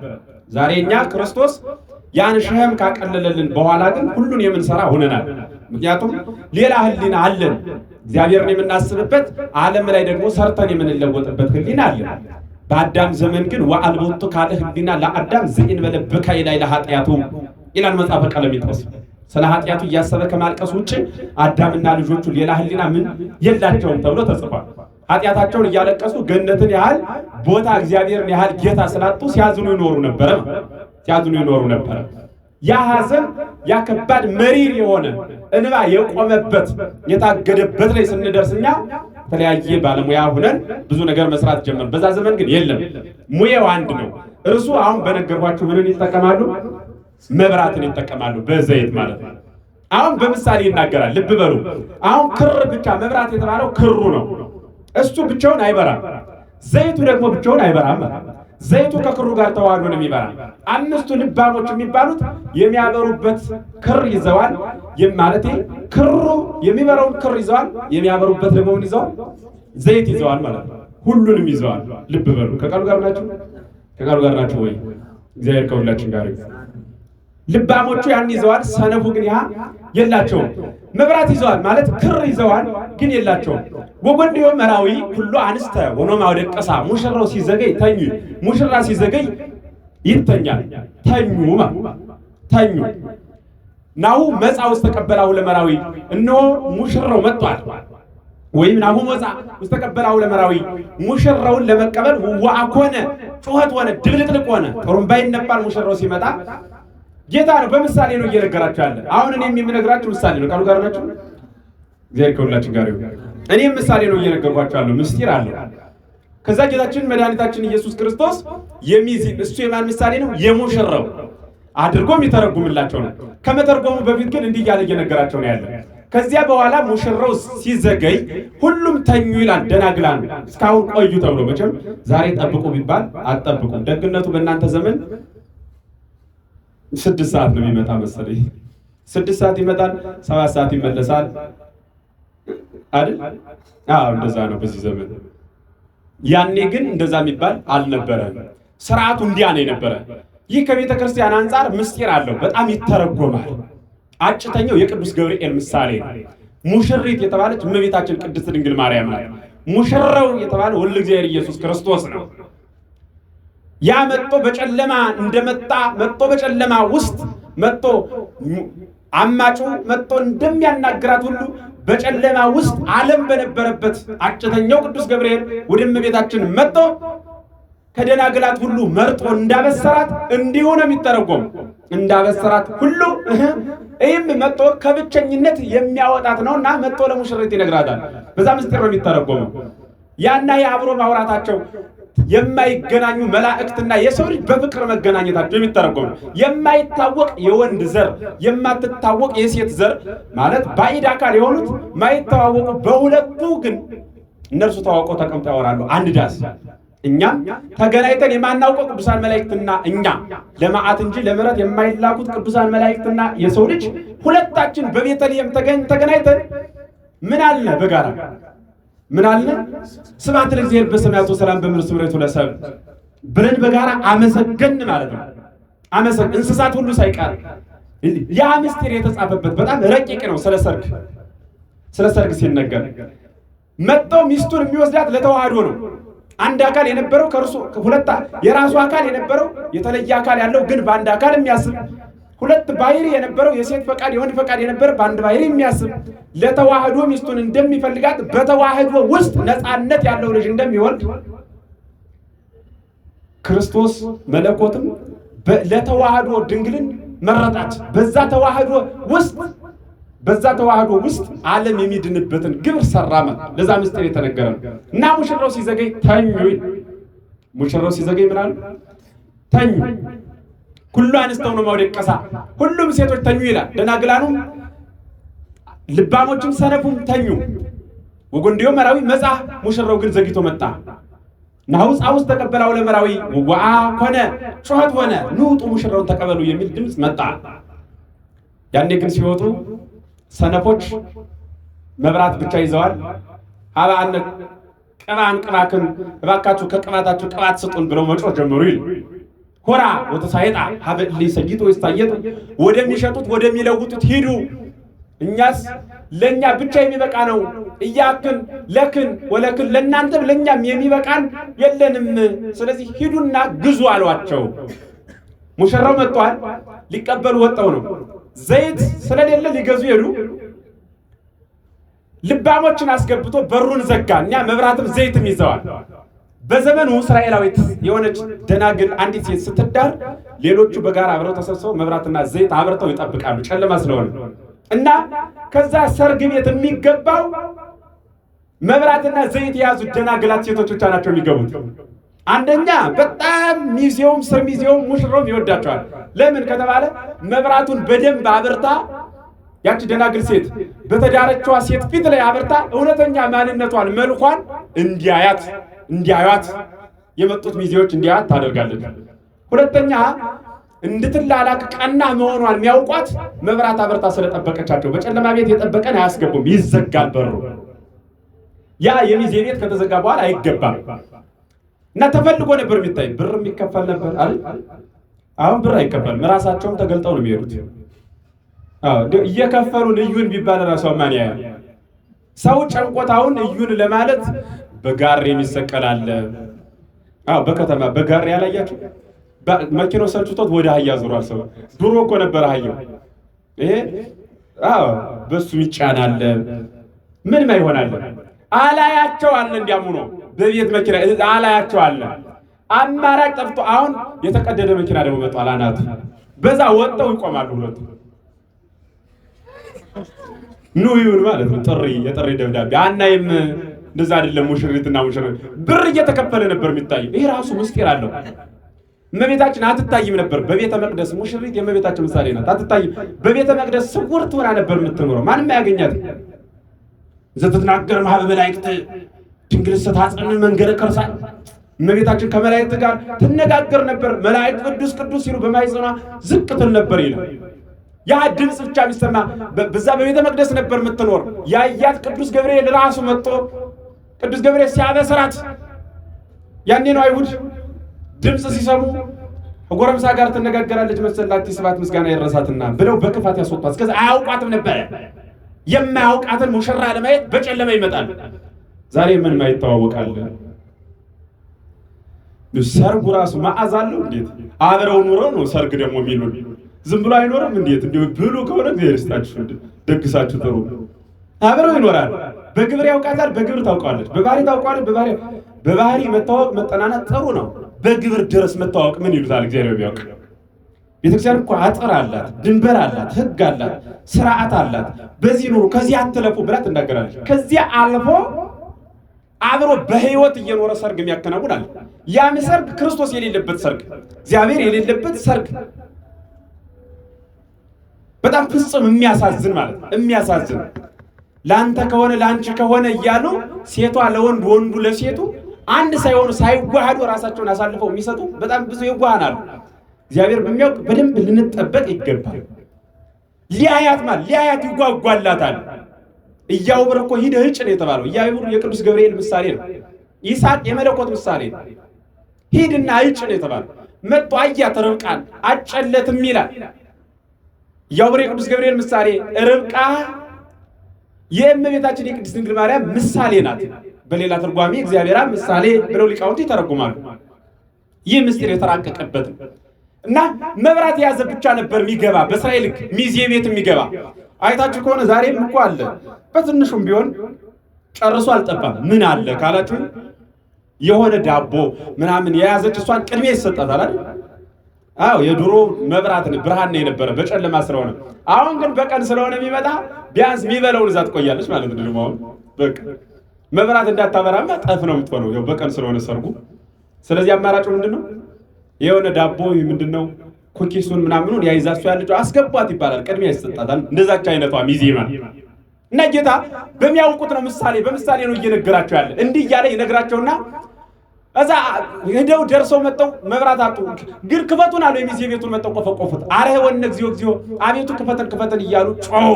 Speaker 1: ዛሬ እኛ ክርስቶስ ያን ሸህም ካቀለለልን በኋላ ግን ሁሉን የምንሰራ ሆነናል። ምክንያቱም ሌላ ህሊና አለን፣ እግዚአብሔርን የምናስብበት ዓለም ላይ ደግሞ ሰርተን የምንለወጥበት ህሊና አለን። በአዳም ዘመን ግን ወአልቦቱ ካለ ህሊና ለአዳም ዘእንበለ በካይ ላይ ለኃጢአቱ ይላል መጽሐፈ ቀለሚጦስ። ስለ ኃጢአቱ እያሰበ ከማልቀስ ውጭ አዳምና ልጆቹ ሌላ ህሊና ምን የላቸውም ተብሎ ተጽፏል። ኃጢአታቸውን እያለቀሱ ገነትን ያህል ቦታ እግዚአብሔርን ያህል ጌታ ስላጡ ሲያዝኑ ይኖሩ ነበረ። ያ ሐዘን ያ ከባድ መሪር የሆነ እንባ የቆመበት የታገደበት ላይ ስንደርስኛ የተለያየ ባለሙያ ሆነን ብዙ ነገር መስራት ጀመር። በዛ ዘመን ግን የለም፣ ሙያው አንድ ነው። እርሱ አሁን በነገርኳችሁ ምንን ይጠቀማሉ? መብራትን ይጠቀማሉ፣ በዘይት ማለት ነው። አሁን በምሳሌ ይናገራል። ልብ በሉ። አሁን ክር ብቻ መብራት የተባለው ክሩ ነው። እሱ ብቻውን አይበራም። ዘይቱ ደግሞ ብቻውን አይበራም። ዘይቱ ከክሩ ጋር ተዋህዶ ነው የሚበራ። አምስቱ ልባሞች የሚባሉት የሚያበሩበት ክር ይዘዋል። ማለት ክሩ የሚበራውን ክር ይዘዋል፣ የሚያበሩበት ደግሞ ይዘዋል፣ ዘይት ይዘዋል ማለት ነው። ሁሉንም ይዘዋል። ልብ በሉ። ከቃሉ ጋር ናቸው ወይ? እግዚአብሔር ከሁላችን ጋር ይሁን። ልባሞቹ ያን ይዘዋል፣ ሰነፉ ግን ያ የላቸውም። መብራት ይዘዋል ማለት ክር ይዘዋል ግን የላቸውም። ወጎንዲዮ መራዊ ሁሉ አንስተ ሆኖ ማውደቀሳ ሙሽራው ሲዘገይ ተኙ። ሙሽራ ሲዘገይ ይተኛል። ተኙ ናሁ መጻ ውስጥ ተቀበላው ለመራዊ እነሆ ሙሽራው መጥቷል። ወይም ናሁ መጻ ውስጥ ተቀበላው ለመራዊ ሙሽራውን ለመቀበል ወአኮነ ጩኸት ሆነ፣ ድብልቅልቅ ሆነ። ጥሩምባ ይነፋል ሙሽራው ሲመጣ። ጌታ ነው በምሳሌ ነው እየነገራችሁ ያለ። አሁን እኔም የምነግራችሁ ምሳሌ ነው። ቃሉ ጋር ናችሁ። እግዚአብሔር ከሁላችን ጋር ይሁን። እኔም ምሳሌ ነው እየነገርኳችሁ ያለው። ምስጢር አለው። ከዛ ጌታችን መድኃኒታችን ኢየሱስ ክርስቶስ እሱ የማን ምሳሌ ነው? የሙሽራው አድርጎ የሚተረጉምላቸው ነው። ከመተርጎሙ በፊት ግን እንዲህ እያለ እየነገራቸው ነው ያለ። ከዚያ በኋላ ሙሽራው ሲዘገይ ሁሉም ተኙ ይላል። ደናግላን እስካሁን ቆዩ ተብሎ መቼም ዛሬ ጠብቁ ቢባል አትጠብቁም። ደግነቱ በእናንተ ዘመን 6 ሰዓት ነው የሚመጣ መሰለኝ። 6 ሰዓት ይመጣል፣ 7 ሰዓት ይመለሳል አይደል? እንደዛ ነው በዚህ ዘመን። ያኔ ግን እንደዛ የሚባል አልነበረም። ስርዓቱ እንዲያ ነው የነበረ። ይህ ከቤተ ክርስቲያን አንጻር ምስጢር አለው፣ በጣም ይተረጎማል። አጭተኛው የቅዱስ ገብርኤል ምሳሌ ነው። ሙሽሪት የተባለች እመቤታችን ቅድስት ድንግል ማርያም ናት። ሙሽራው የተባለ ወልደ እግዚአብሔር ኢየሱስ ክርስቶስ ነው። ያ መጥቶ በጨለማ እንደመጣ መጥቶ በጨለማ ውስጥ መጥቶ አማጩ መጥቶ እንደሚያናግራት ሁሉ በጨለማ ውስጥ ዓለም በነበረበት አጭተኛው ቅዱስ ገብርኤል ወደ እመቤታችን መጥቶ ከደናግላት ሁሉ መርጦ እንዳበሰራት እንዲሁ ነው የሚተረጎም። እንዳበሰራት ሁሉ ይህም መጥቶ ከብቸኝነት የሚያወጣት ነውና መጥቶ ለሙሽሪት ይነግራታል። በዛ ምስጢር ነው የሚተረጎመው። ያና የአብሮ ማውራታቸው የማይገናኙ መላእክትና የሰው ልጅ በፍቅር መገናኘታቸው የሚተረጎም። የማይታወቅ የወንድ ዘር የማትታወቅ የሴት ዘር ማለት ባዕድ አካል የሆኑት ማይተዋወቁ በሁለቱ ግን እነርሱ ተዋውቀው ተቀምጠው ያወራሉ አንድ ዳስ። እኛም ተገናኝተን የማናውቀው ቅዱሳን መላእክትና እኛ ለመዓት እንጂ ለምሕረት የማይላኩት ቅዱሳን መላእክትና የሰው ልጅ ሁለታችን በቤተልሔም ተገናኝተን ምን አለ በጋራ ምን አለ ስብሐት ለእግዚአብሔር በሰማያት ወሰላም በምድር ስምረቱ ለሰብእ ብለን በጋራ አመሰገን ማለት ነው። አመሰግን እንስሳት ሁሉ ሳይቀር ያ ምስጢር የተጻፈበት በጣም ረቂቅ ነው። ስለ ሰርግ ሲነገር መጥቶ ሚስቱን የሚወስዳት ለተዋህዶ ነው። አንድ አካል የነበረው ከርሱ ሁለት የራሱ አካል የነበረው የተለየ አካል ያለው ግን በአንድ አካል የሚያስብ ሁለት ባህሪ የነበረው የሴት ፈቃድ የወንድ ፈቃድ የነበረ በአንድ ባህሪ የሚያስብ ለተዋህዶ ሚስቱን እንደሚፈልጋት በተዋህዶ ውስጥ ነፃነት ያለው ልጅ እንደሚወልድ ክርስቶስ መለኮትም ለተዋህዶ ድንግልን መረጣች። በዛ ተዋህዶ ውስጥ ዓለም የሚድንበትን ግብር ሰራመ። ለዛ ምስጢር የተነገረ ነው እና ሙሽራው ሲዘገይ ተኙ። ሙሽራው ሲዘገይ ምን አሉ? ተኙ። ሁሉ አንስተው ነው ማውደቀሳ ሁሉም ሴቶች ተኙ ይላል። ደናግላኑም ልባሞችም ሰነፉም ተኙ። ወጎንዲዮ መራዊ መጻ ሙሽራው ግን ዘግይቶ መጣ። ናውጽ አውስ ተቀበላው ለመራዊ ወአ ሆነ ጮኸት ሆነ ንውጡ ሙሽራውን ተቀበሉ የሚል ድምጽ መጣ። ያኔ ግን ሲወጡ ሰነፎች መብራት ብቻ ይዘዋል። ሀባን ቅባክን እባካችሁ ከቅባታችሁ ቅባት ስጡን ብለው መጮህ ጀመሩ ይል ሆራ ወተሳይጣ ሀበሊ ሰይጡ ይስታየጡ ወደሚሸጡት ወደሚለውጡት ሂዱ። እኛስ ለኛ ብቻ የሚበቃ ነው እያክን ለክን ወለክን ለናንተም ለኛም የሚበቃን የለንም። ስለዚህ ሂዱና ግዙ አሏቸው። ሙሽራው መጥቷል፣ ሊቀበሉ ወጣው ነው። ዘይት ስለሌለ ሊገዙ ሄዱ። ልባሞችን አስገብቶ በሩን ዘጋ። እኛ መብራትም ዘይትም ይዘዋል። በዘመኑ እስራኤላዊት የሆነች ደናግል አንዲት ሴት ስትዳር ሌሎቹ በጋራ አብረው ተሰብስበው መብራትና ዘይት አብርተው ይጠብቃሉ፣ ጨለማ ስለሆነ እና ከዛ ሰርግ ቤት የሚገባው መብራትና ዘይት የያዙ ደናግላት ሴቶች ብቻ ናቸው የሚገቡት። አንደኛ በጣም ሚዜውም ስር ሚዜውም ሙሽራውም ይወዳቸዋል። ለምን ከተባለ መብራቱን በደንብ አብርታ ያቺ ደናግል ሴት በተዳረችዋ ሴት ፊት ላይ አብርታ እውነተኛ ማንነቷን መልኳን እንዲያዩት የመጡት ሚዜዎች እንዲያዩት ታደርጋለች። ሁለተኛ እንድትላላክ ቀና መሆኗን የሚያውቋት መብራት አብርታ ስለጠበቀቻቸው። በጨለማ ቤት የጠበቀን አያስገቡም፣ ይዘጋል በሩ። ያ የሚዜ ቤት ከተዘጋ በኋላ አይገባም እና ተፈልጎ ነበር የሚታይ። ብር የሚከፈል ነበር አይደል? አሁን ብር አይከፈልም፣ ራሳቸውም ተገልጠው ነው የሚሄዱት። እየከፈሉ እዩን ቢባል ራሷ ማን ያያል? ሰው ጨንቆታውን እዩን ለማለት በጋሪ የሚሰቀላል። በከተማ በጋሪ ያላያችሁ መኪናው ሰልችቶት ወደ አህያ ዙሯል ሰው። ድሮ እኮ ነበር አህያው ይሄ በሱ ይጫናል። ምንም አይሆናል። አላያቸው አለ እንዲያሙ ነው። በቤት መኪና አላያቸው አለ። አማራጭ ጠፍቶ አሁን የተቀደደ መኪና ደግሞ መጥቷል አናቱ። በዛ ወጣው ይቆማሉ ሁለቱ። ኑ ይሁን ማለት ነው። የጥሪ ደብዳቤ አናይም። እንደዛ አይደለም። ሙሽሪትና ሙሽሪት ብር እየተከፈለ ነበር የሚታየው። ይሄ ራሱ ምስጢር አለው። እመቤታችን አትታይም ነበር በቤተ መቅደስ። ሙሽሪት የእመቤታችን ምሳሌ ናት። አትታይም። በቤተ መቅደስ ስውር ሆና ነበር የምትኖረው፣ ማንም አያገኛት። ዘትትናገር ማህበ መላእክት ድንግል ስታጸን መንገረ ከርሳ። እመቤታችን ከመላእክት ጋር ትነጋገር ነበር። መላእክት ቅዱስ ቅዱስ ሲሉ በማይጸኗ ዝቅ ትል ነበር ይላል። ያ ድምጽ ብቻ የሚሰማ በዛ በቤተ መቅደስ ነበር የምትኖር። ያያት ቅዱስ ገብርኤል ራሱ መጥቶ ቅዱስ ገብርኤል ሲያበስራት ያኔ ነው አይሁድ ድምፅ ሲሰሙ ጎረምሳ ጋር ትነጋገራለች መሰላት ስባት ምስጋና ይረሳትና ብለው በክፋት ያስወጣት። እስከዛ አያውቋትም ነበር። የማያውቃትን ሙሽራ ለማየት በጨለማ ይመጣል። ዛሬ ምን ማይተዋወቃል? ሰርጉ ራሱ መዓዛ አለው። እንዴት አብረው ኑረው ነው ሰርግ ደግሞ የሚሉን። ዝም ብሎ አይኖርም። እንዴት እንዴ ብሉ ከሆነ እግዚአብሔር ይስጣችሁ ደግሳችሁ ጥሩ። አብረው ይኖራል። በግብር ያውቃታል፣ በግብር ታውቃለች። በባህሪ ታውቃለች፣ በባህሪ መታወቅ መጠናናት ጥሩ ነው። በግብር ድረስ መታወቅ ምን ይሉታል? እግዚአብሔር ቢያውቅ። ቤተክርስቲያን እኮ አጥር አላት፣ ድንበር አላት፣ ሕግ አላት፣ ስርዓት አላት። በዚህ ኑሩ ከዚህ አትለፉ ብላ ትናገራለች። ከዚያ አልፎ አብሮ በህይወት እየኖረ ሰርግ የሚያከናውን አለ። ያም ሰርግ ክርስቶስ የሌለበት ሰርግ፣ እግዚአብሔር የሌለበት ሰርግ፣ በጣም ፍጹም የሚያሳዝን ማለት ነው። የሚያሳዝን ላንተ ከሆነ ላንቺ ከሆነ እያሉ ሴቷ ለወንድ ወንዱ ለሴቱ አንድ ሳይሆኑ ሳይዋሃዱ ራሳቸውን አሳልፈው የሚሰጡ በጣም ብዙ የዋሃን አሉ። እግዚአብሔር በሚያውቅ በደንብ ልንጠበቅ ይገባል። ሊያያት ማለት ሊያያት ይጓጓላታል። ኢያዕብር እኮ ሂደህ እጭ ነው የተባለው። ኢያዕብር የቅዱስ ገብርኤል ምሳሌ ነው። ይስሐቅ የመለኮት ምሳሌ ነው። ሂድና እጭ ነው የተባለው። መጥቶ አያት ርብቃን አጨለትም ይላል። ኢያዕብር የቅዱስ ገብርኤል ምሳሌ፣ ርብቃ የእመቤታችን የቅድስት ድንግል ማርያም ምሳሌ ናት። በሌላ ትርጓሜ እግዚአብሔር ምሳሌ ብለው ሊቃውንት ይተረጉማሉ። ይህ ምስጢር የተራቀቀበት እና መብራት የያዘ ብቻ ነበር የሚገባ በእስራኤል ሚዜ ቤት የሚገባ። አይታችሁ ከሆነ ዛሬም እኮ አለ። በትንሹም ቢሆን ጨርሶ አልጠባም። ምን አለ ካላችሁ የሆነ ዳቦ ምናምን የያዘች እሷን ቅድሚያ ይሰጣታል አይደል? አዎ የድሮ መብራት ብርሃን ነው የነበረ በጨለማ ስለሆነ። አሁን ግን በቀን ስለሆነ የሚመጣ ቢያንስ የሚበላውን እዛ ትቆያለች ማለት ነው። አሁን በቃ መብራት እንዳታበራማ ጠፍ ነው የምትሆነው ያው በቀን ስለሆነ ሰርጉ። ስለዚህ አማራጩ ምንድነው? የሆነ ዳቦ ምንድነው ኩኪሱን ምናምኑን ያይዛችሁ ያለችው አስገቧት ይባላል። ቅድሚያ ይሰጣታል። እንደዛች አይነቷ ሚዜ ማለት እና ጌታ በሚያውቁት ነው ምሳሌ በምሳሌ ነው እየነገራቸው ያለ። እንዲህ እያለ ይነግራቸውና እዛ ሄደው ደርሰው መጣው መብራት አጡ። ግን ክፈቱን አሉ። የሚዜ ቤቱን መጣው ቆፈቆፉት። አረ ወነ እግዚኦ አቤቱ ክፈተን እያሉ ጮው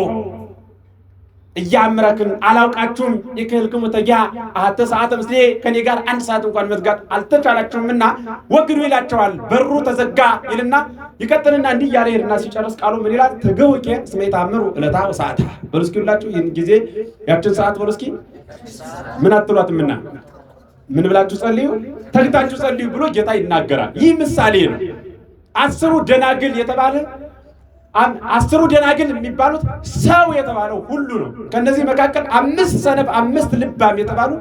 Speaker 1: እያምራክን አላውቃችሁም ይከልክሙ ተጊያ አተ ሰዓተ ምስሌ ከኔ ጋር አንድ ሰዓት እንኳን መዝጋት አልተቻላችሁምና ወግዱ ይላቸዋል። በሩ ተዘጋ ይልና ይቀጥልና እንዲህ ያለ ሄድና ሲጨርስ ቃሉ ምን ይላል? ተገውቄ ስሜት አምሩ እለታ ወሰዓታ በርስኪላችሁ ይህን ጊዜ ያችን ሰዓት በርስኪ ምን አትሏትምና ምን ብላችሁ ጸልዩ፣ ተግታችሁ ጸልዩ ብሎ ጌታ ይናገራል። ይህ ምሳሌ ነው። አስሩ ደናግል የተባለ አስሩ ደናግል የሚባሉት ሰው የተባለው ሁሉ ነው። ከነዚህ መካከል 5 ሰነፍ 5 ልባም የተባሉ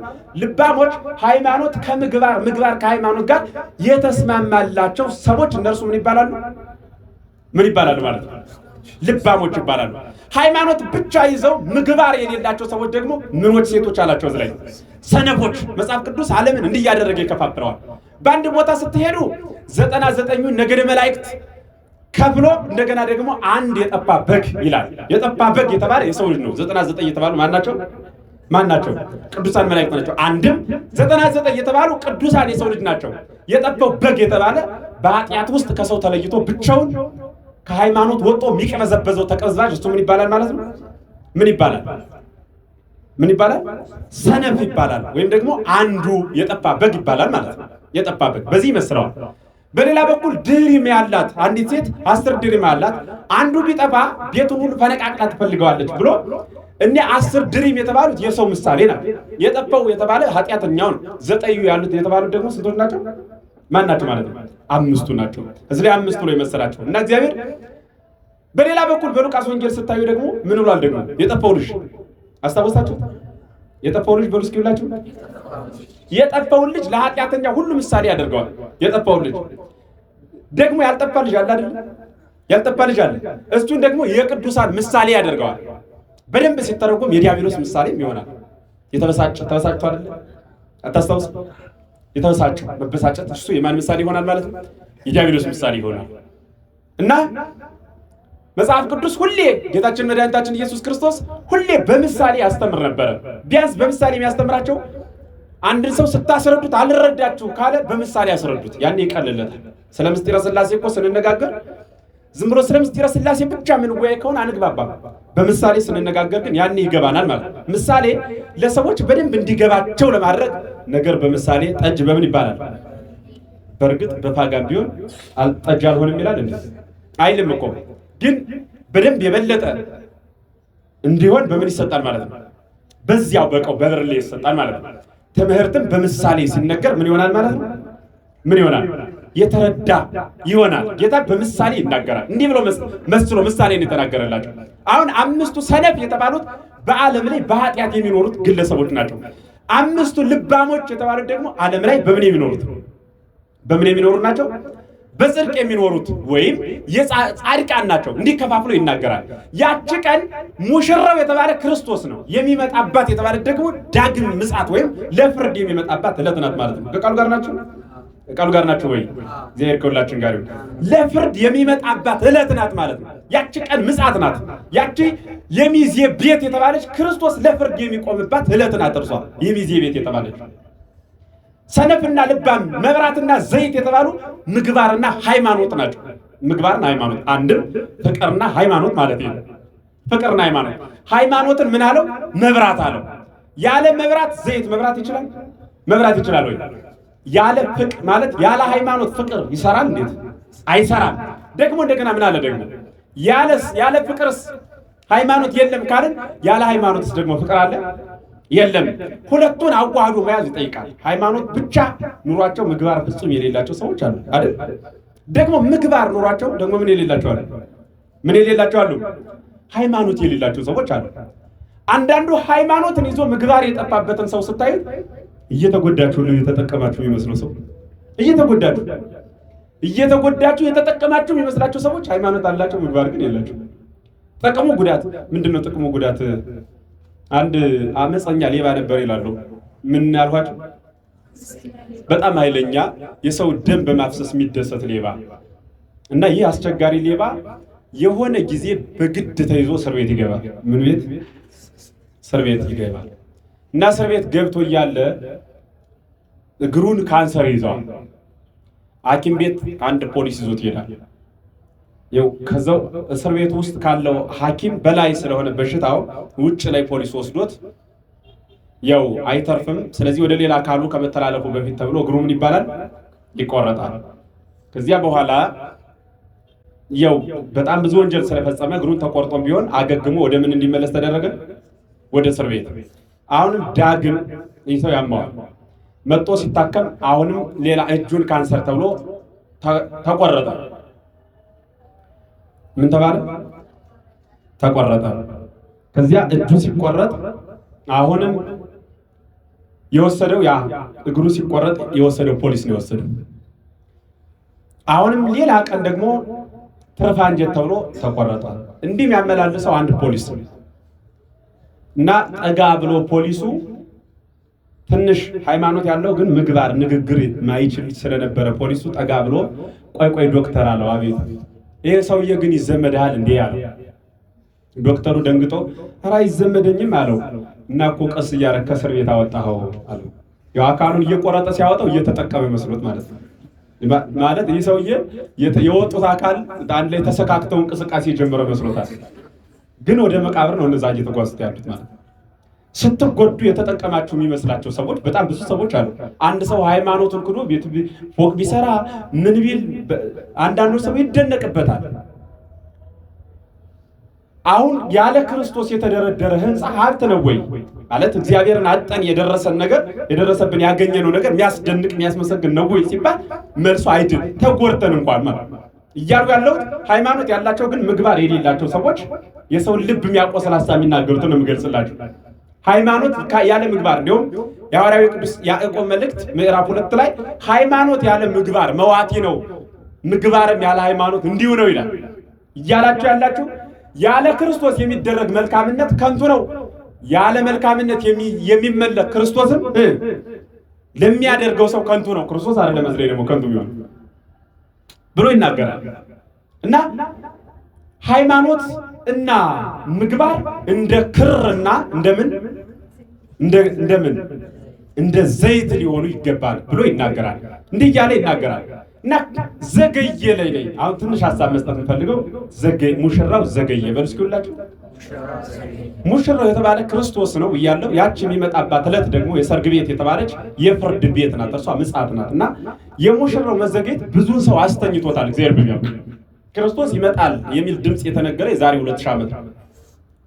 Speaker 1: ልባሞች ሃይማኖት ምግባር ከሃይማኖት ጋር የተስማማላቸው ሰዎች እነርሱ ምን ይባላሉ? ምን ይባላሉ ማለት ነው? ልባሞች ይባላሉ። ሃይማኖት ብቻ ይዘው ምግባር የሌላቸው ሰዎች ደግሞ ምኖች ሴቶች አላቸው። እዚህ ላይ ሰነፎች። መጽሐፍ ቅዱስ ዓለምን እንዲህ ያደረገ ይከፋፍለዋል። በአንድ ቦታ ስትሄዱ 99ኙ ነገደ መላእክት ከፍሎ እንደገና ደግሞ አንድ የጠፋ በግ ይላል። የጠፋ በግ የተባለ የሰው ልጅ ነው። 99 የተባሉ ማን ናቸው? ቅዱሳን መላእክት ናቸው። አንድም 99 የተባሉ ቅዱሳን የሰው ልጅ ናቸው። የጠፋው በግ የተባለ በኃጢአት ውስጥ ከሰው ተለይቶ ብቻውን ከሃይማኖት ወጥቶ የሚቀበዘበዘው ተቀዝባዥ እሱ ምን ይባላል ማለት ነው? ምን ይባላል? ሰነፍ ይባላል። ወይም ደግሞ አንዱ የጠፋ በግ ይባላል ማለት ነው። የጠፋ በግ በዚህ ይመስለዋል። በሌላ በኩል ድሪም ያላት አንዲት ሴት 10 ድሪም ያላት አንዱ ቢጠፋ ቤቱን ሁሉ ፈነቃቅላ ትፈልገዋለች ብሎ እኔ 10 ድሪም የተባሉት የሰው ምሳሌ ናቸው። የጠፋው የተባለ ኃጢአተኛው ነው። 9 ያሉት የተባሉት ደግሞ ስንቶች ናቸው? ማን ናቸው ማለት ነው? 5ቱ ናቸው። እዚህ ላይ 5ቱ ነው የመሰላቸው እና እግዚአብሔር በሌላ በኩል በሉቃስ ወንጌል ስታዩ ደግሞ ምን ብሏል? ደግሞ የጠፋው ልጅ አስታውሳችሁ? የጠፋው ልጅ በሉስ ይብላችሁ። የጠፋው ልጅ ለኃጢአተኛ ሁሉ ምሳሌ ያደርገዋል። የጠፋው ልጅ ደግሞ ያልጠፋ ልጅ አለ አይደል? ያልጠፋ ልጅ አለ። እሱን ደግሞ የቅዱሳን ምሳሌ ያደርገዋል። በደንብ ሲተረጎም የዲያብሎስ ምሳሌም ይሆናል። ተበሳጭቶ አይደል? አታስታውስ? የተበሳጨው መበሳጨት እሱ የማን ምሳሌ ይሆናል ማለት ነው? የዲያብሎስ ምሳሌ ይሆናል። እና መጽሐፍ ቅዱስ ሁሌ ጌታችን መድኃኒታችን ኢየሱስ ክርስቶስ ሁሌ በምሳሌ ያስተምር ነበረ። ቢያንስ በምሳሌ የሚያስተምራቸው አንድን ሰው ስታስረዱት አልረዳችሁ ካለ በምሳሌ ያስረዱት፣ ያኔ ይቀልለታል። ስለ ምስጢረ ሥላሴ እኮ ስንነጋገር ዝም ብሎ ስለ ምስጢረ ሥላሴ ብቻ ምን ወይ ከሆነ አንግባባም። በምሳሌ ስንነጋገር ግን ያኔ ይገባናል ማለት ነው። ምሳሌ ለሰዎች በደንብ እንዲገባቸው ለማድረግ ነገር በምሳሌ ጠጅ በምን ይባላል? በእርግጥ በፓጋን ቢሆን ጠጅ አልሆንም ይላል እንዴ? አይልም እኮ። ግን በደንብ የበለጠ እንዲሆን በምን ይሰጣል ማለት ነው? በዚያው በቀው በብርሌ ይሰጣል ማለት ነው። ትምህርትም በምሳሌ ሲነገር ምን ይሆናል ማለት ነው? ምን ይሆናል? የተረዳ ይሆናል። ጌታ በምሳሌ ይናገራል። እንዲህ ብሎ መስሎ ምሳሌ ነው የተናገረላቸው። አሁን አምስቱ ሰነፍ የተባሉት በዓለም ላይ በኃጢአት የሚኖሩት ግለሰቦች ናቸው። አምስቱ ልባሞች የተባሉት ደግሞ ዓለም ላይ በምን የሚኖሩት? በምን የሚኖሩት ናቸው? በጽድቅ የሚኖሩት ወይም የጻድቃን ናቸው። እንዲህ ከፋፍሎ ይናገራል። ያቺ ቀን ሙሽራው የተባለ ክርስቶስ ነው። የሚመጣባት የተባለ ደግሞ ዳግም ምጽአት ወይም ለፍርድ የሚመጣባት ዕለት ናት ማለት ነው። ከቃሉ ጋር ናቸው። ቃሉ ጋር ናቸው ወይ? እግዚአብሔር ከሁላችን ጋር ይሁን። ለፍርድ የሚመጣባት ዕለት ናት ማለት ነው። ያቺ ቀን ምጽአት ናት። ያቺ የሚዜ ቤት የተባለች ክርስቶስ ለፍርድ የሚቆምባት ዕለት ናት። እርሷ የሚዜ ቤት የተባለች ሰነፍና ልባም መብራትና ዘይት የተባሉ ምግባርና ሃይማኖት ናቸው። ምግባርና ሃይማኖት አንድም ፍቅርና ሃይማኖት ማለት ነው። ፍቅርና ሃይማኖት ሃይማኖትን ምን አለው? መብራት አለው። ያለ መብራት ዘይት መብራት ይችላል? መብራት ይችላል ወይ? ያለ ፍቅር ማለት ያለ ሃይማኖት ፍቅር ይሰራል? እንዴት አይሰራም። ደግሞ እንደገና ምን አለ ደግሞ ያለ ፍቅርስ ሃይማኖት የለም ካልን ያለ ሃይማኖትስ ደግሞ ፍቅር አለ? የለም። ሁለቱን አዋህዶ መያዝ ይጠይቃል። ሃይማኖት ብቻ ኑሯቸው ምግባር ፍጹም የሌላቸው ሰዎች አሉ አይደል? ደግሞ ምግባር ኑሯቸው ደግሞ ምን የሌላቸው አሉ? ምን የሌላቸው አሉ? ሃይማኖት የሌላቸው ሰዎች አሉ። አንዳንዱ ሃይማኖትን ይዞ ምግባር የጠፋበትን ሰው ስታዩ እየተጎዳችሁ ነው የተጠቀማችሁ የሚመስለው ሰው እየተጎዳችሁ የተጠቀማችሁ የሚመስላቸው ሰዎች ሃይማኖት አላቸው፣ ምግባር ግን የላቸው። ጥቅሙ ጉዳት ምንድነው? ጥቅሙ ጉዳት አንድ አመፀኛ ሌባ ነበር ይላሉ። ምን ያልኋቸው? በጣም ኃይለኛ የሰው ደም በማፍሰስ የሚደሰት ሌባ እና ይህ አስቸጋሪ ሌባ የሆነ ጊዜ በግድ ተይዞ እስር ቤት ይገባል። ምን ቤት? እስር ቤት ይገባል። እና እስር ቤት ገብቶ እያለ እግሩን ካንሰር ይዘዋል። ሐኪም ቤት አንድ ፖሊስ ይዞት ይሄዳል። ያው ከዛው እስር ቤት ውስጥ ካለው ሐኪም በላይ ስለሆነ በሽታው ውጭ ላይ ፖሊስ ወስዶት ያው አይተርፍም። ስለዚህ ወደ ሌላ አካሉ ከመተላለፉ በፊት ተብሎ እግሩ ምን ይባላል? ይቆረጣል። ከዚያ በኋላ ያው በጣም ብዙ ወንጀል ስለፈጸመ እግሩን ተቆርጦም ቢሆን አገግሞ ወደ ምን እንዲመለስ ተደረገ? ወደ እስር ቤት። አሁንም ዳግም ይሰው ያማዋል። መጥቶ ሲታከም አሁንም ሌላ እጁን ካንሰር ተብሎ ተቆረጠ። ምን ተባለ? ተቆረጠ። ከዚያ እጁ ሲቆረጥ አሁንም የወሰደው ያ እግሩ ሲቆረጥ የወሰደው ፖሊስ ነው የወሰደው። አሁንም ሌላ ቀን ደግሞ ትርፍ አንጀት ተብሎ ተቆረጠ። እንዲህ የሚያመላልሰው አንድ ፖሊስ ነው እና ጠጋ ብሎ ፖሊሱ ትንሽ ሃይማኖት ያለው ግን ምግባር ንግግር ማይችል ስለነበረ ፖሊሱ ጠጋ ብሎ ቆይ ዶክተር አለው። አቤት። ይሄ ሰውዬ ግን ይዘመዳል እንዴ ያለው። ዶክተሩ ደንግጦ ኧረ አይዘመደኝም አለው። እና እኮ ቀስ እያረከ እስር ቤት አወጣኸው አለው። ያው አካሉን እየቆረጠ ሲያወጣው እየተጠቀመ መስሎት ማለት ነው። ማለት ይህ ሰውዬ የወጡት አካል አንድ ላይ ተሰካክተው እንቅስቃሴ ጀመረ መስሎታል። ግን ወደ መቃብር ነው እነዛ እየተጓዙት ያሉት ማለት ነው። ስትጎዱ የተጠቀማችሁ የሚመስላቸው ሰዎች በጣም ብዙ ሰዎች አሉ። አንድ ሰው ሃይማኖቱን ክዶ ቤት ፎቅ ቢሰራ ምን ቢል አንዳንዱ ሰው ይደነቅበታል። አሁን ያለ ክርስቶስ የተደረደረ ህንፃ ሀብት ነው ወይ ማለት እግዚአብሔርን አጠን የደረሰን ነገር የደረሰብን ያገኘነው ነገር የሚያስደንቅ የሚያስመሰግን ነው ወይ ሲባል መልሱ አይደል። ተጎርተን እንኳን ማለት እያሉ ያለው ሃይማኖት ያላቸው ግን ምግባር የሌላቸው ሰዎች የሰው ልብ የሚያቆስል ሐሳብ የሚናገሩት ነው የምገልጽላችሁ። ሃይማኖት ያለ ምግባር እንዲሁም የሐዋርያው ቅዱስ ያዕቆብ መልእክት ምዕራፍ 2 ላይ ሃይማኖት ያለ ምግባር መዋቲ ነው፣ ምግባርም ያለ ሃይማኖት እንዲሁ ነው ይላል። እያላችሁ ያላችሁ ያለ ክርስቶስ የሚደረግ መልካምነት ከንቱ ነው። ያለ መልካምነት የሚመለክ ክርስቶስም ለሚያደርገው ሰው ከንቱ ነው። ክርስቶስ አይደለም መስለኝ ደግሞ ከንቱ ቢሆን ብሎ ይናገራል። እና ሃይማኖት እና ምግባር እንደ ክርና እንደምን እንደ ዘይት ሊሆኑ ይገባል ብሎ ይናገራል። እንዲህ እያለ ይናገራል። እና ዘገየ ላይ አሁን ትንሽ ሐሳብ መስጠት እንፈልገው። ሙሽራው ዘገየ በሉ እስኪ ሁላችሁ ሙሽራው የተባለ ክርስቶስ ነው እያለው ያቺ የሚመጣባት ዕለት ደግሞ የሰርግ ቤት የተባለች የፍርድ ቤት ናት። እርሷ ምጽአት ናት። እና የሙሽራው መዘግየት ብዙ ሰው አስተኝቶታል። እግዚአብሔር ቢያውቅ ክርስቶስ ይመጣል የሚል ድምጽ የተነገረ የዛሬ 2000 ዓመት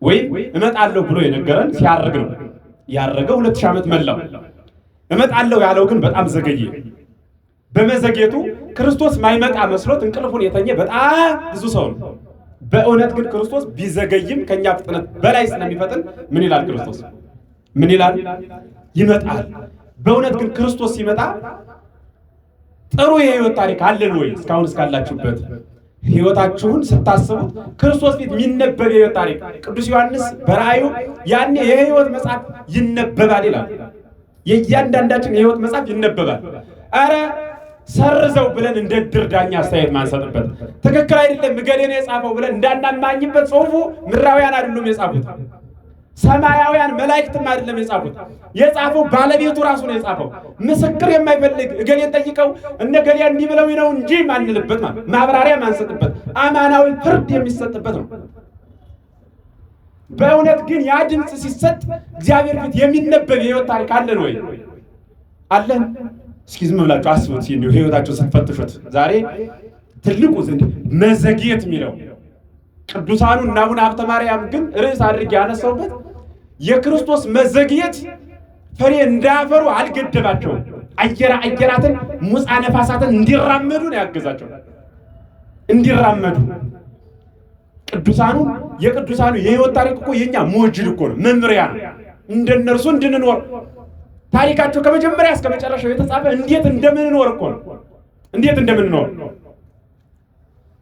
Speaker 1: ወይም እመጣለሁ ብሎ የነገረን ሲያርግ ነው። ያረገው 2000 ዓመት መላው። እመጣለሁ ያለው ግን በጣም ዘገየ። በመዘግየቱ ክርስቶስ ማይመጣ መስሎት እንቅልፉን የተኘ በጣም ብዙ ሰው ነው። በእውነት ግን ክርስቶስ ቢዘገይም ከኛ ፍጥነት በላይ ስለሚፈጥን ምን ይላል ክርስቶስ? ምን ይላል? ይመጣል። በእውነት ግን ክርስቶስ ሲመጣ ጥሩ የህይወት ታሪክ አለን ወይ? እስካሁን እስካላችሁበት ህይወታችሁን ስታስቡት ክርስቶስ ፊት የሚነበብ የህይወት ታሪክ ቅዱስ ዮሐንስ በራእዩ ያኔ የህይወት መጽሐፍ ይነበባል ይላል። የእያንዳንዳችን የህይወት መጽሐፍ ይነበባል። አረ ሰርዘው ብለን እንደ ድር ዳኛ አስተያየት ማንሰጥበት ትክክል አይደለም እገሌ ነው የጻፈው ብለን እንዳናማኝበት ጽሁፉ ምድራውያን አይደሉም የጻፉት፣ ሰማያውያን መላእክትም አይደለም የጻፉት። የጻፈው ባለቤቱ ራሱ ነው የጻፈው። ምስክር የማይፈልግ እገሌን ጠይቀው እነገሌ እንዲህ ብለው ነው እንጂ ማንልበት ማለት ማብራሪያ ማንሰጥበት አማናዊ ፍርድ የሚሰጥበት ነው። በእውነት ግን ያ ድምፅ ሲሰጥ እግዚአብሔር ፊት የሚነበብ የህይወት ታሪክ አለን ወይ? አለን? እስኪ ዝም ብላችሁ አስቡት። ሲንዲው ህይወታችሁ ስትፈትሹት ዛሬ ትልቁ ዘንድ መዘግየት የሚለው ቅዱሳኑ እና አቡነ ሀብተ ማርያም ግን ርዕስ አድርጌ ያነሳውበት የክርስቶስ መዘግየት ፍሬ እንዳያፈሩ አልገደባቸውም። አየራትን ሙፃ ነፋሳትን እንዲራመዱ ነው ያገዛቸው። እንዲራመዱ ቅዱሳኑ የቅዱሳኑ የህይወት ታሪክ እኮ የኛ ሞጅል እኮ ነው፣ መምሪያ ነው። እንደነርሱ እንድንኖር ታሪካቸው ከመጀመሪያ እስከ መጨረሻው የተጻፈ እንዴት እንደምንኖር እኮ ነው። እንዴት እንደምንኖር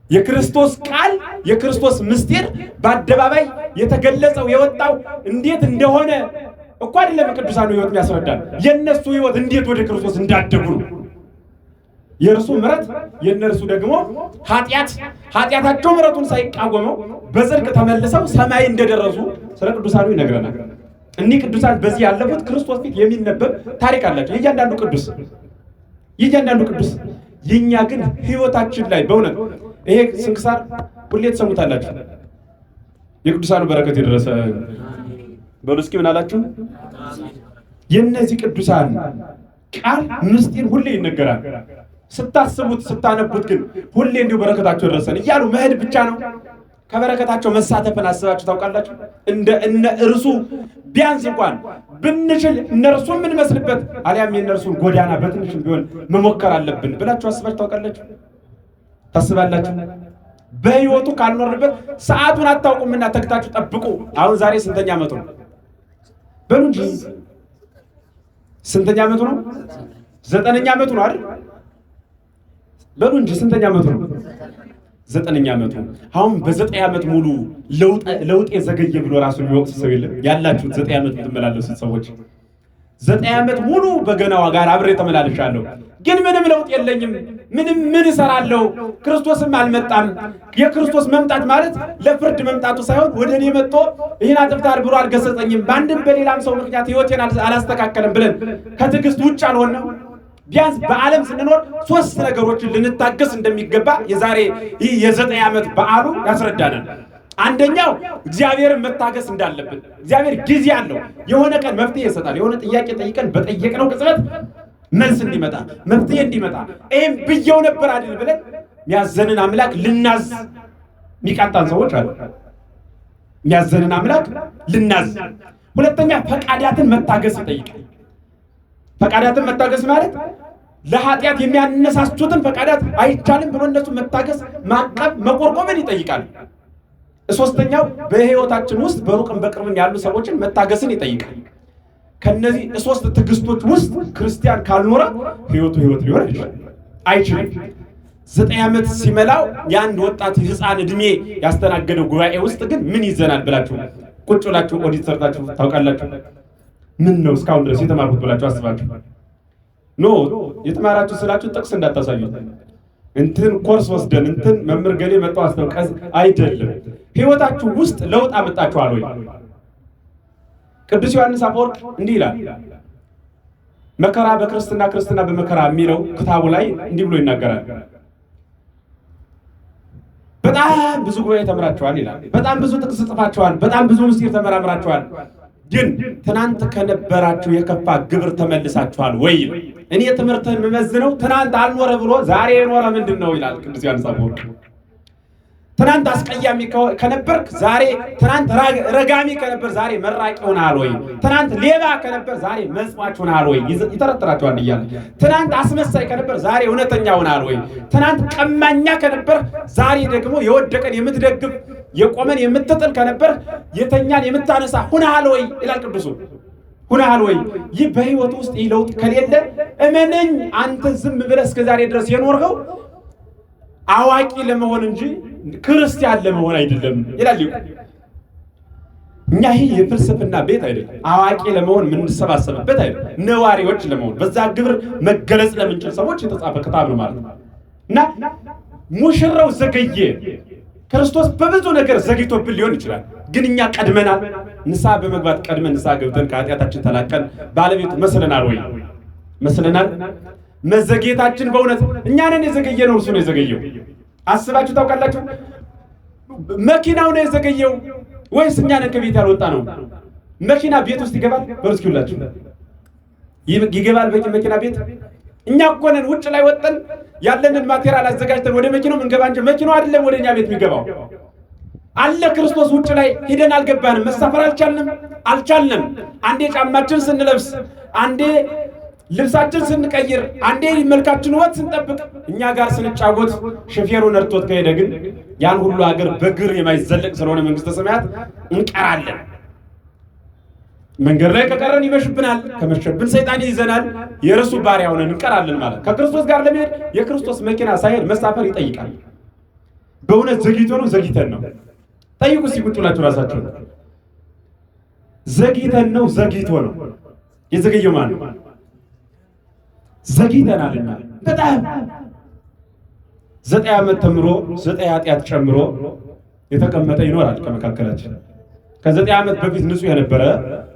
Speaker 1: የክርስቶስ ቃል የክርስቶስ ምስጢር በአደባባይ የተገለጸው የወጣው እንዴት እንደሆነ እኮ አይደለም ቅዱሳኑ ህይወት የሚያስረዳል። የነሱ ህይወት እንዴት ወደ ክርስቶስ እንዳደጉ ነው። የእርሱ ምሕረት የነርሱ ደግሞ ኃጢአታቸው ምሕረቱን ሳይቃወመው በጽድቅ ተመልሰው ሰማይ እንደደረሱ ስለ ቅዱሳኑ ይነግረናል። እኒህ ቅዱሳን በዚህ ያለፉት ክርስቶስ ፊት የሚነበብ ታሪክ አላቸው። የእያንዳንዱ ቅዱስ የኛ ግን ህይወታችን ላይ በእውነት ይሄ ስንክሳር ሁሌ ተሰሙታላችሁ። የቅዱሳኑ በረከት የደረሰ በሉ እስኪ ምን አላችሁ? የእነዚህ ቅዱሳን ቃል ምስጢር ሁሌ ይነገራል። ስታስቡት ስታነቡት ግን ሁሌ እንዲሁ በረከታቸው ደረሰን እያሉ መሄድ ብቻ ነው። ከበረከታቸው መሳተፍን አስባችሁ ታውቃላችሁ? እነ እርሱ ቢያንስ እንኳን ብንችል እነርሱ የምንመስልበት አሊያም የእነርሱን ጎዳና በትንሽም ቢሆን መሞከር አለብን ብላችሁ አስባችሁ ታውቃላችሁ? ታስባላችሁ? በህይወቱ ካልኖርንበት ሰዓቱን አታውቁምና ተግታችሁ ጠብቁ። አሁን ዛሬ ስንተኛ ዓመቱ ነው? በሉ እንጂ ስንተኛ ዓመቱ ነው? 9ኛ ዓመቱ ነው አይደል? በሉ እንጂ ስንተኛ ዓመቱ ነው? 9ኛ ዓመቱ። አሁን በ9 ዓመት ሙሉ ለውጥ የዘገየ ብሎ ራሱ የሚወቅስ ሰው የለም። ያላችሁት 9 ዓመት የምትመላለሱት ሰዎች 9 ዓመት ሙሉ በገናዋ ጋር አብሬ ተመላልሻለሁ፣ ግን ምንም ለውጥ የለኝም። ምን እሰራለሁ? ክርስቶስም አልመጣም። የክርስቶስ መምጣት ማለት ለፍርድ መምጣቱ ሳይሆን ወደ እኔ መጥቶ ይህን አጥፍተሃል ብሎ አልገሰጸኝም፣ በአንድም በሌላም ሰው ምክንያት ህይወቴን አላስተካከለም ብለን ከትዕግስት ውጭ አልሆነም። ቢያንስ በዓለም ስንኖር 3 ነገሮችን ልንታገስ እንደሚገባ የዛሬ ይህ የ9 ዓመት በዓሉ ያስረዳናል። አንደኛው እግዚአብሔርን መታገስ እንዳለብን። እግዚአብሔር ጊዜ አለው። የሆነ ቀን መፍትሄ ይሰጣል። የሆነ ጥያቄ ጠይቀን በጠየቅነው ቅጽበት መልስ እንዲመጣ መፍትሄ እንዲመጣ ይህም ብየው ነበር አይደል ብለን የሚያዘንን አምላክ ልናዝ የሚቃጣን ሰዎች አሉ። የሚያዘንን አምላክ ልናዝ። ሁለተኛ ፈቃዳትን መታገስ ይጠይቃል። ፈቃዳትን መታገስ ማለት ለኃጢአት የሚያነሳሱትን ፈቃዳት አይቻልም ብሎ እነሱ መታገስ፣ ማቀብ፣ መቆርቆምን ይጠይቃል። ሶስተኛው በህይወታችን ውስጥ በሩቅም በቅርብም ያሉ ሰዎችን መታገስን ይጠይቃል። ከነዚህ 3 ትዕግስቶች ውስጥ ክርስቲያን ካልኖረ ህይወት ሊሆን አይችልም። 9 ዓመት ሲመላው የአንድ ወጣት ህፃን እድሜ ያስተናገደው ጉባኤ ውስጥ ግን ምን ይዘናል ብላችሁ ቁጭ ብላችሁ ኦዲት ሰርታችሁ ታውቃላችሁ? ምን ነው እስካሁን ድረስ የተማርኩት ብላችሁ አስባችሁ? ኖ የተማራችሁ ስላችሁ ጥቅስ እንዳታሳዩ። እንትን ኮርስ ወስደን እንትን መምህር ገሌ መጣው አስተውቀስ አይደለም። ህይወታችሁ ውስጥ ለውጥ አመጣችኋል ወይ? ቅዱስ ዮሐንስ አፈወርቅ እንዲህ ይላል። መከራ በክርስትና ክርስትና በመከራ የሚለው ክታቡ ላይ እንዲህ ብሎ ይናገራል። በጣም ብዙ ጉባኤ ተምራችኋል ይላል። በጣም ብዙ ጥቅስ ጽፋችኋል። በጣም ብዙ ምስጢር ተመራምራችኋል። ግን ትናንት ከነበራችሁ የከፋ ግብር ተመልሳችኋል ወይ? እኔ ትምህርትን የምመዝነው ትናንት አልኖረ ብሎ ዛሬ የኖረ ምንድን ነው ይላል ቅዱስ ዮሐንስ አፈወርቅ። ትናንት አስቀያሚ ከነበርክ ዛሬ፣ ትናንት ረጋሚ ከነበር ዛሬ መራቂ ሆነሃል ወይ? ትናንት ሌባ ከነበር ዛሬ መጽዋች ሆነሃል ወይ? ይተረትራቸዋል እያለ ትናንት አስመሳይ ከነበር ዛሬ እውነተኛ ሆነሃል ወይ? ትናንት ቀማኛ ከነበር ዛሬ ደግሞ የወደቀን የምትደግፍ የቆመን የምትጥል ከነበር የተኛን የምታነሳ ሆነሃል ወይ ይላል ቅዱሱ። ሆነሃል ወይ? ይህ በህይወት ውስጥ ይህ ለውጥ ከሌለ እመነኝ አንተ ዝም ብለህ እስከ ዛሬ ድረስ የኖርከው አዋቂ ለመሆን እንጂ ክርስቲያን ለመሆን አይደለም ይላል። እኛ ይሄ የፍልስፍና ቤት አይደለም፣ አዋቂ ለመሆን የምንሰባሰብበት አይደለም፣ ነዋሪዎች ለመሆን በዛ ግብር መገለጽ ለምንችል ሰዎች የተጻፈ ክታብ ነው ማለት ነው። እና ሙሽራው ዘገየ። ክርስቶስ በብዙ ነገር ዘግይቶብን ሊሆን ይችላል፣ ግን እኛ ቀድመናል። ንስሐ በመግባት ቀድመን ንስሐ ገብተን ከኃጢአታችን ተላቀን ባለቤቱ መስለናል ወይ? መስለናል። መዘግየታችን በእውነት እኛ ነን የዘገየ ነው እርሱ ነው የዘገየው? አስባችሁ ታውቃላችሁ? መኪናው ነው የዘገየው ወይስ እኛ ነን ከቤት ያልወጣ ነው? መኪና ቤት ውስጥ ይገባል? በርስኪውላችሁ ይገባል? በቂ መኪና ቤት እኛ እኮ ነን ውጭ ላይ ወጠን ያለንን ማቴሪያል አዘጋጅተን ወደ መኪናው ምንገባ እንጂ መኪናው አይደለም ወደኛ ቤት የሚገባው። አለ ክርስቶስ ውጭ ላይ ሄደን አልገባንም፣ መሳፈር አልቻልንም። አንዴ ጫማችን ስንለብስ፣ አንዴ ልብሳችን ስንቀይር፣ አንዴ መልካችን ወጥ ስንጠብቅ፣ እኛ ጋር ስንጫወት ሾፌሩ ነርቶት ከሄደ ግን ያን ሁሉ ሀገር በእግር የማይዘለቅ ስለሆነ መንግስተ ሰማያት እንቀራለን። መንገድ ላይ ከቀረን ይመሽብናል፣ ከመሸብን ሰይጣን ይይዘናል፣ የርሱ ባሪያ ሆነን እንቀራለን ማለት። ከክርስቶስ ጋር ለመሄድ የክርስቶስ መኪና ሳይሄድ መሳፈር ይጠይቃል። በእውነት ዘግይቶ ነው ዘግይተን ነው? ጠይቁ እስቲ ቁጭ ብላችሁ ራሳችሁ። ዘግይተን ነው ዘግይቶ ነው? የዘገየው ማን ነው? ዘግይተናልና በጣም 9 ዓመት ተምሮ 9 ኃጢአት ጨምሮ የተቀመጠ ይኖራል ከመካከላችን። ከ9 ዓመት በፊት ንጹህ የነበረ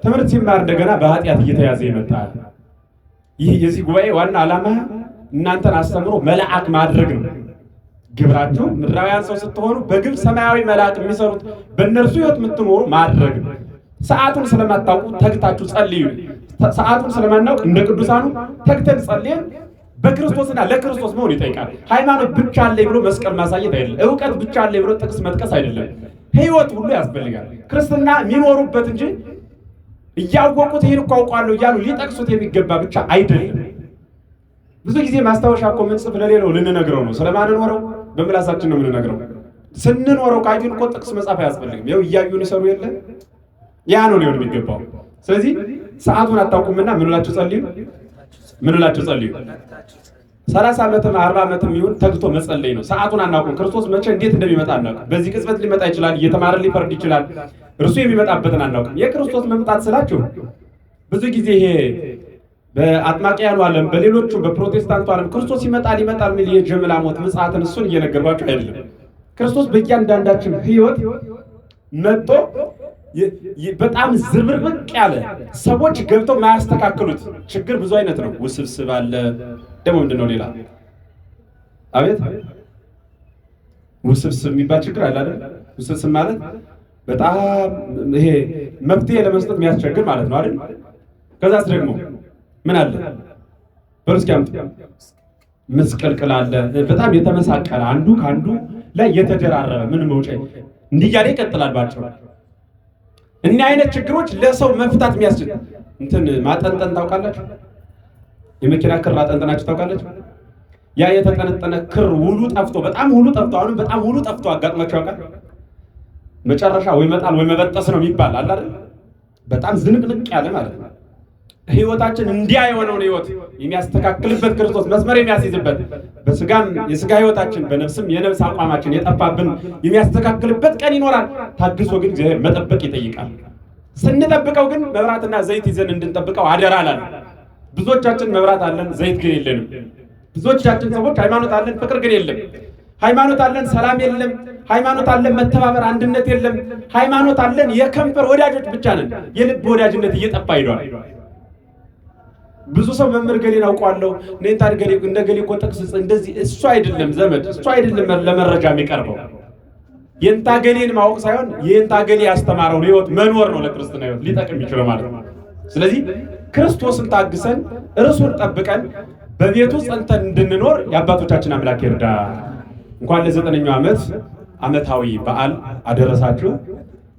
Speaker 1: ትምህርት ሲማር እንደገና በኃጢአት እየተያዘ ይመጣል። ይህ የዚህ ጉባኤ ዋና ዓላማ እናንተን አስተምሮ መልአክ ማድረግ ነው። ግብራችሁ ምድራውያን ሰው ስትሆኑ በግብ ሰማያዊ መልአክ የሚሰሩት በእነርሱ ህይወት የምትኖሩ ማድረግ ነው። ሰዓቱን ስለማታውቁ ተግታችሁ ጸልዩ። ሰዓቱን ስለማናውቅ እንደ ቅዱሳኑ ተግተን ጸልየን በክርስቶስና ለክርስቶስ መሆን ይጠይቃል። ሃይማኖት ብቻ አለ ብሎ መስቀል ማሳየት አይደለም። ዕውቀት ብቻ አለ ብሎ ጥቅስ መጥቀስ አይደለም። ህይወት ሁሉ ያስፈልጋል። ክርስትና የሚኖሩበት እንጂ እያወቁት ይህን እኮ አውቃለሁ እያሉ ሊጠቅሱት የሚገባ ብቻ አይደለም። ብዙ ጊዜ ማስታወሻ እኮ ምንጽፍ ለሌለው ልንነግረው ነው። ስለማንኖረው በምላሳችን ነው የምንነግረው። ስንኖረው ካዩን እኮ ጥቅስ መጻፍ አያስፈልግም። ያው እያዩን ይሰሩ የለ ያ ነው ሊሆን የሚገባው። ስለዚህ ሰዓቱን አታውቁምና ምን ብላችሁ ጸልዩ፣ ምን ብላችሁ ጸልዩ። 30 ዓመትም 40 ዓመትም ይሁን ተግቶ መጸለይ ነው። ሰዓቱን አናውቁም። ክርስቶስ መቼ እንዴት እንደሚመጣ አናውቅም። በዚህ ቅጽበት ሊመጣ ይችላል፣ እየተማረ ሊፈርድ ይችላል። እርሱ የሚመጣበትን አናውቅም። የክርስቶስ መምጣት ስላችሁ ብዙ ጊዜ ይሄ በአጥማቂያኑ ዓለም በሌሎቹ በፕሮቴስታንቱ ዓለም ክርስቶስ ይመጣል የሚል የጀምላ ሞት ምጽአትን እሱን እየነገርኳችሁ አይደለም። ክርስቶስ በእያንዳንዳችን ህይወት መጥቶ በጣም ዝብርቅርቅ ያለ ሰዎች ገብተው ማያስተካክሉት ችግር ብዙ አይነት ነው። ውስብስብ አለ። ደግሞ ምንድነው ሌላ? አቤት ውስብስብ የሚባል ችግር አለ አይደል? ውስብስብ ማለት በጣም ይሄ መፍትሄ ለመስጠት የሚያስቸግር ማለት ነው አይደል? ከዛስ ደግሞ ምን አለ? በርስኪ አምጡ። ምስቅልቅል አለ። በጣም የተመሳቀለ አንዱ ካንዱ ላይ የተደራረበ ምን መውጫ እንዲህ እያለ ይቀጥላል ባጭሩ። እኛ አይነት ችግሮች ለሰው መፍታት የሚያስችል እንትን ማጠንጠን ታውቃላችሁ? የመኪና ክር አጠንጠናችሁ ታውቃላችሁ? ያ የተጠነጠነ ክር ውሉ ጠፍቶ በጣም ውሉ ጠፍቶ አሁንም በጣም ውሉ ጠፍቶ አጋጥሟችሁ ያውቃል? መጨረሻ ወይ መጣል ወይ መበጠስ ነው የሚባል አለ አይደል? በጣም ዝንቅንቅ ያለ ማለት ነው። ህይወታችን እንዲያ የሆነውን ህይወት የሚያስተካክልበት ክርስቶስ መስመር የሚያስይዝበት በስጋም የስጋ ህይወታችን በነፍስም የነፍስ አቋማችን የጠፋብን የሚያስተካክልበት ቀን ይኖራል። ታግሶ ግን እግዚአብሔር መጠበቅ ይጠይቃል። ስንጠብቀው ግን መብራትና ዘይት ይዘን እንድንጠብቀው አደራ አላለ። ብዙዎቻችን መብራት አለን፣ ዘይት ግን የለንም። ብዙዎቻችን ሰዎች ሃይማኖት አለን፣ ፍቅር ግን የለም። ሃይማኖት አለን፣ ሰላም የለም። ሃይማኖት አለን፣ መተባበር አንድነት የለም። ሃይማኖት አለን፣ የከንፈር ወዳጆች ብቻ ነን። የልብ ወዳጅነት እየጠፋ ሄዷል። ብዙ ሰው መምህር ገሌን አውቀዋለሁ ነንታ ገሌ እንደ ገሌ እኮ ጥቅስ እንደዚህ እሱ አይደለም ዘመድ፣ እሱ አይደለም ለመረጃ የሚቀርበው። የእንታገሌን ማወቅ ሳይሆን የእንታገሌ ያስተማረውን ህይወት መኖር ነው ለክርስትና ህይወት ሊጠቅም ይችላል ማለት ነው። ስለዚህ ክርስቶስን ታግሰን እርሱን ጠብቀን በቤቱ ጸንተን እንድንኖር የአባቶቻችን አምላክ ይርዳ። እንኳን ለ9ኛው ዓመት ዓመታዊ በዓል አደረሳችሁ።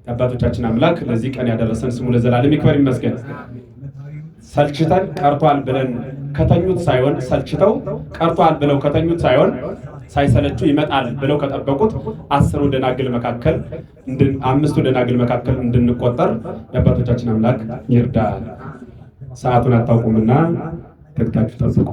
Speaker 1: የአባቶቻችን አምላክ ለዚህ ቀን ያደረሰን ስሙ ለዘላለም ይክበር ይመስገን። ሰልችተን ቀርቷል ብለን ከተኙት ሳይሆን ሰልችተው ቀርቷል ብለው ከተኙት ሳይሆን ሳይሰለቹ ይመጣል ብለው ከጠበቁት 10 ደናግል መካከል 5 ደናግል መካከል እንድንቆጠር የአባቶቻችን አምላክ ይርዳ። ሰዓቱን አታውቁምና ተግታችሁ ጠብቁ።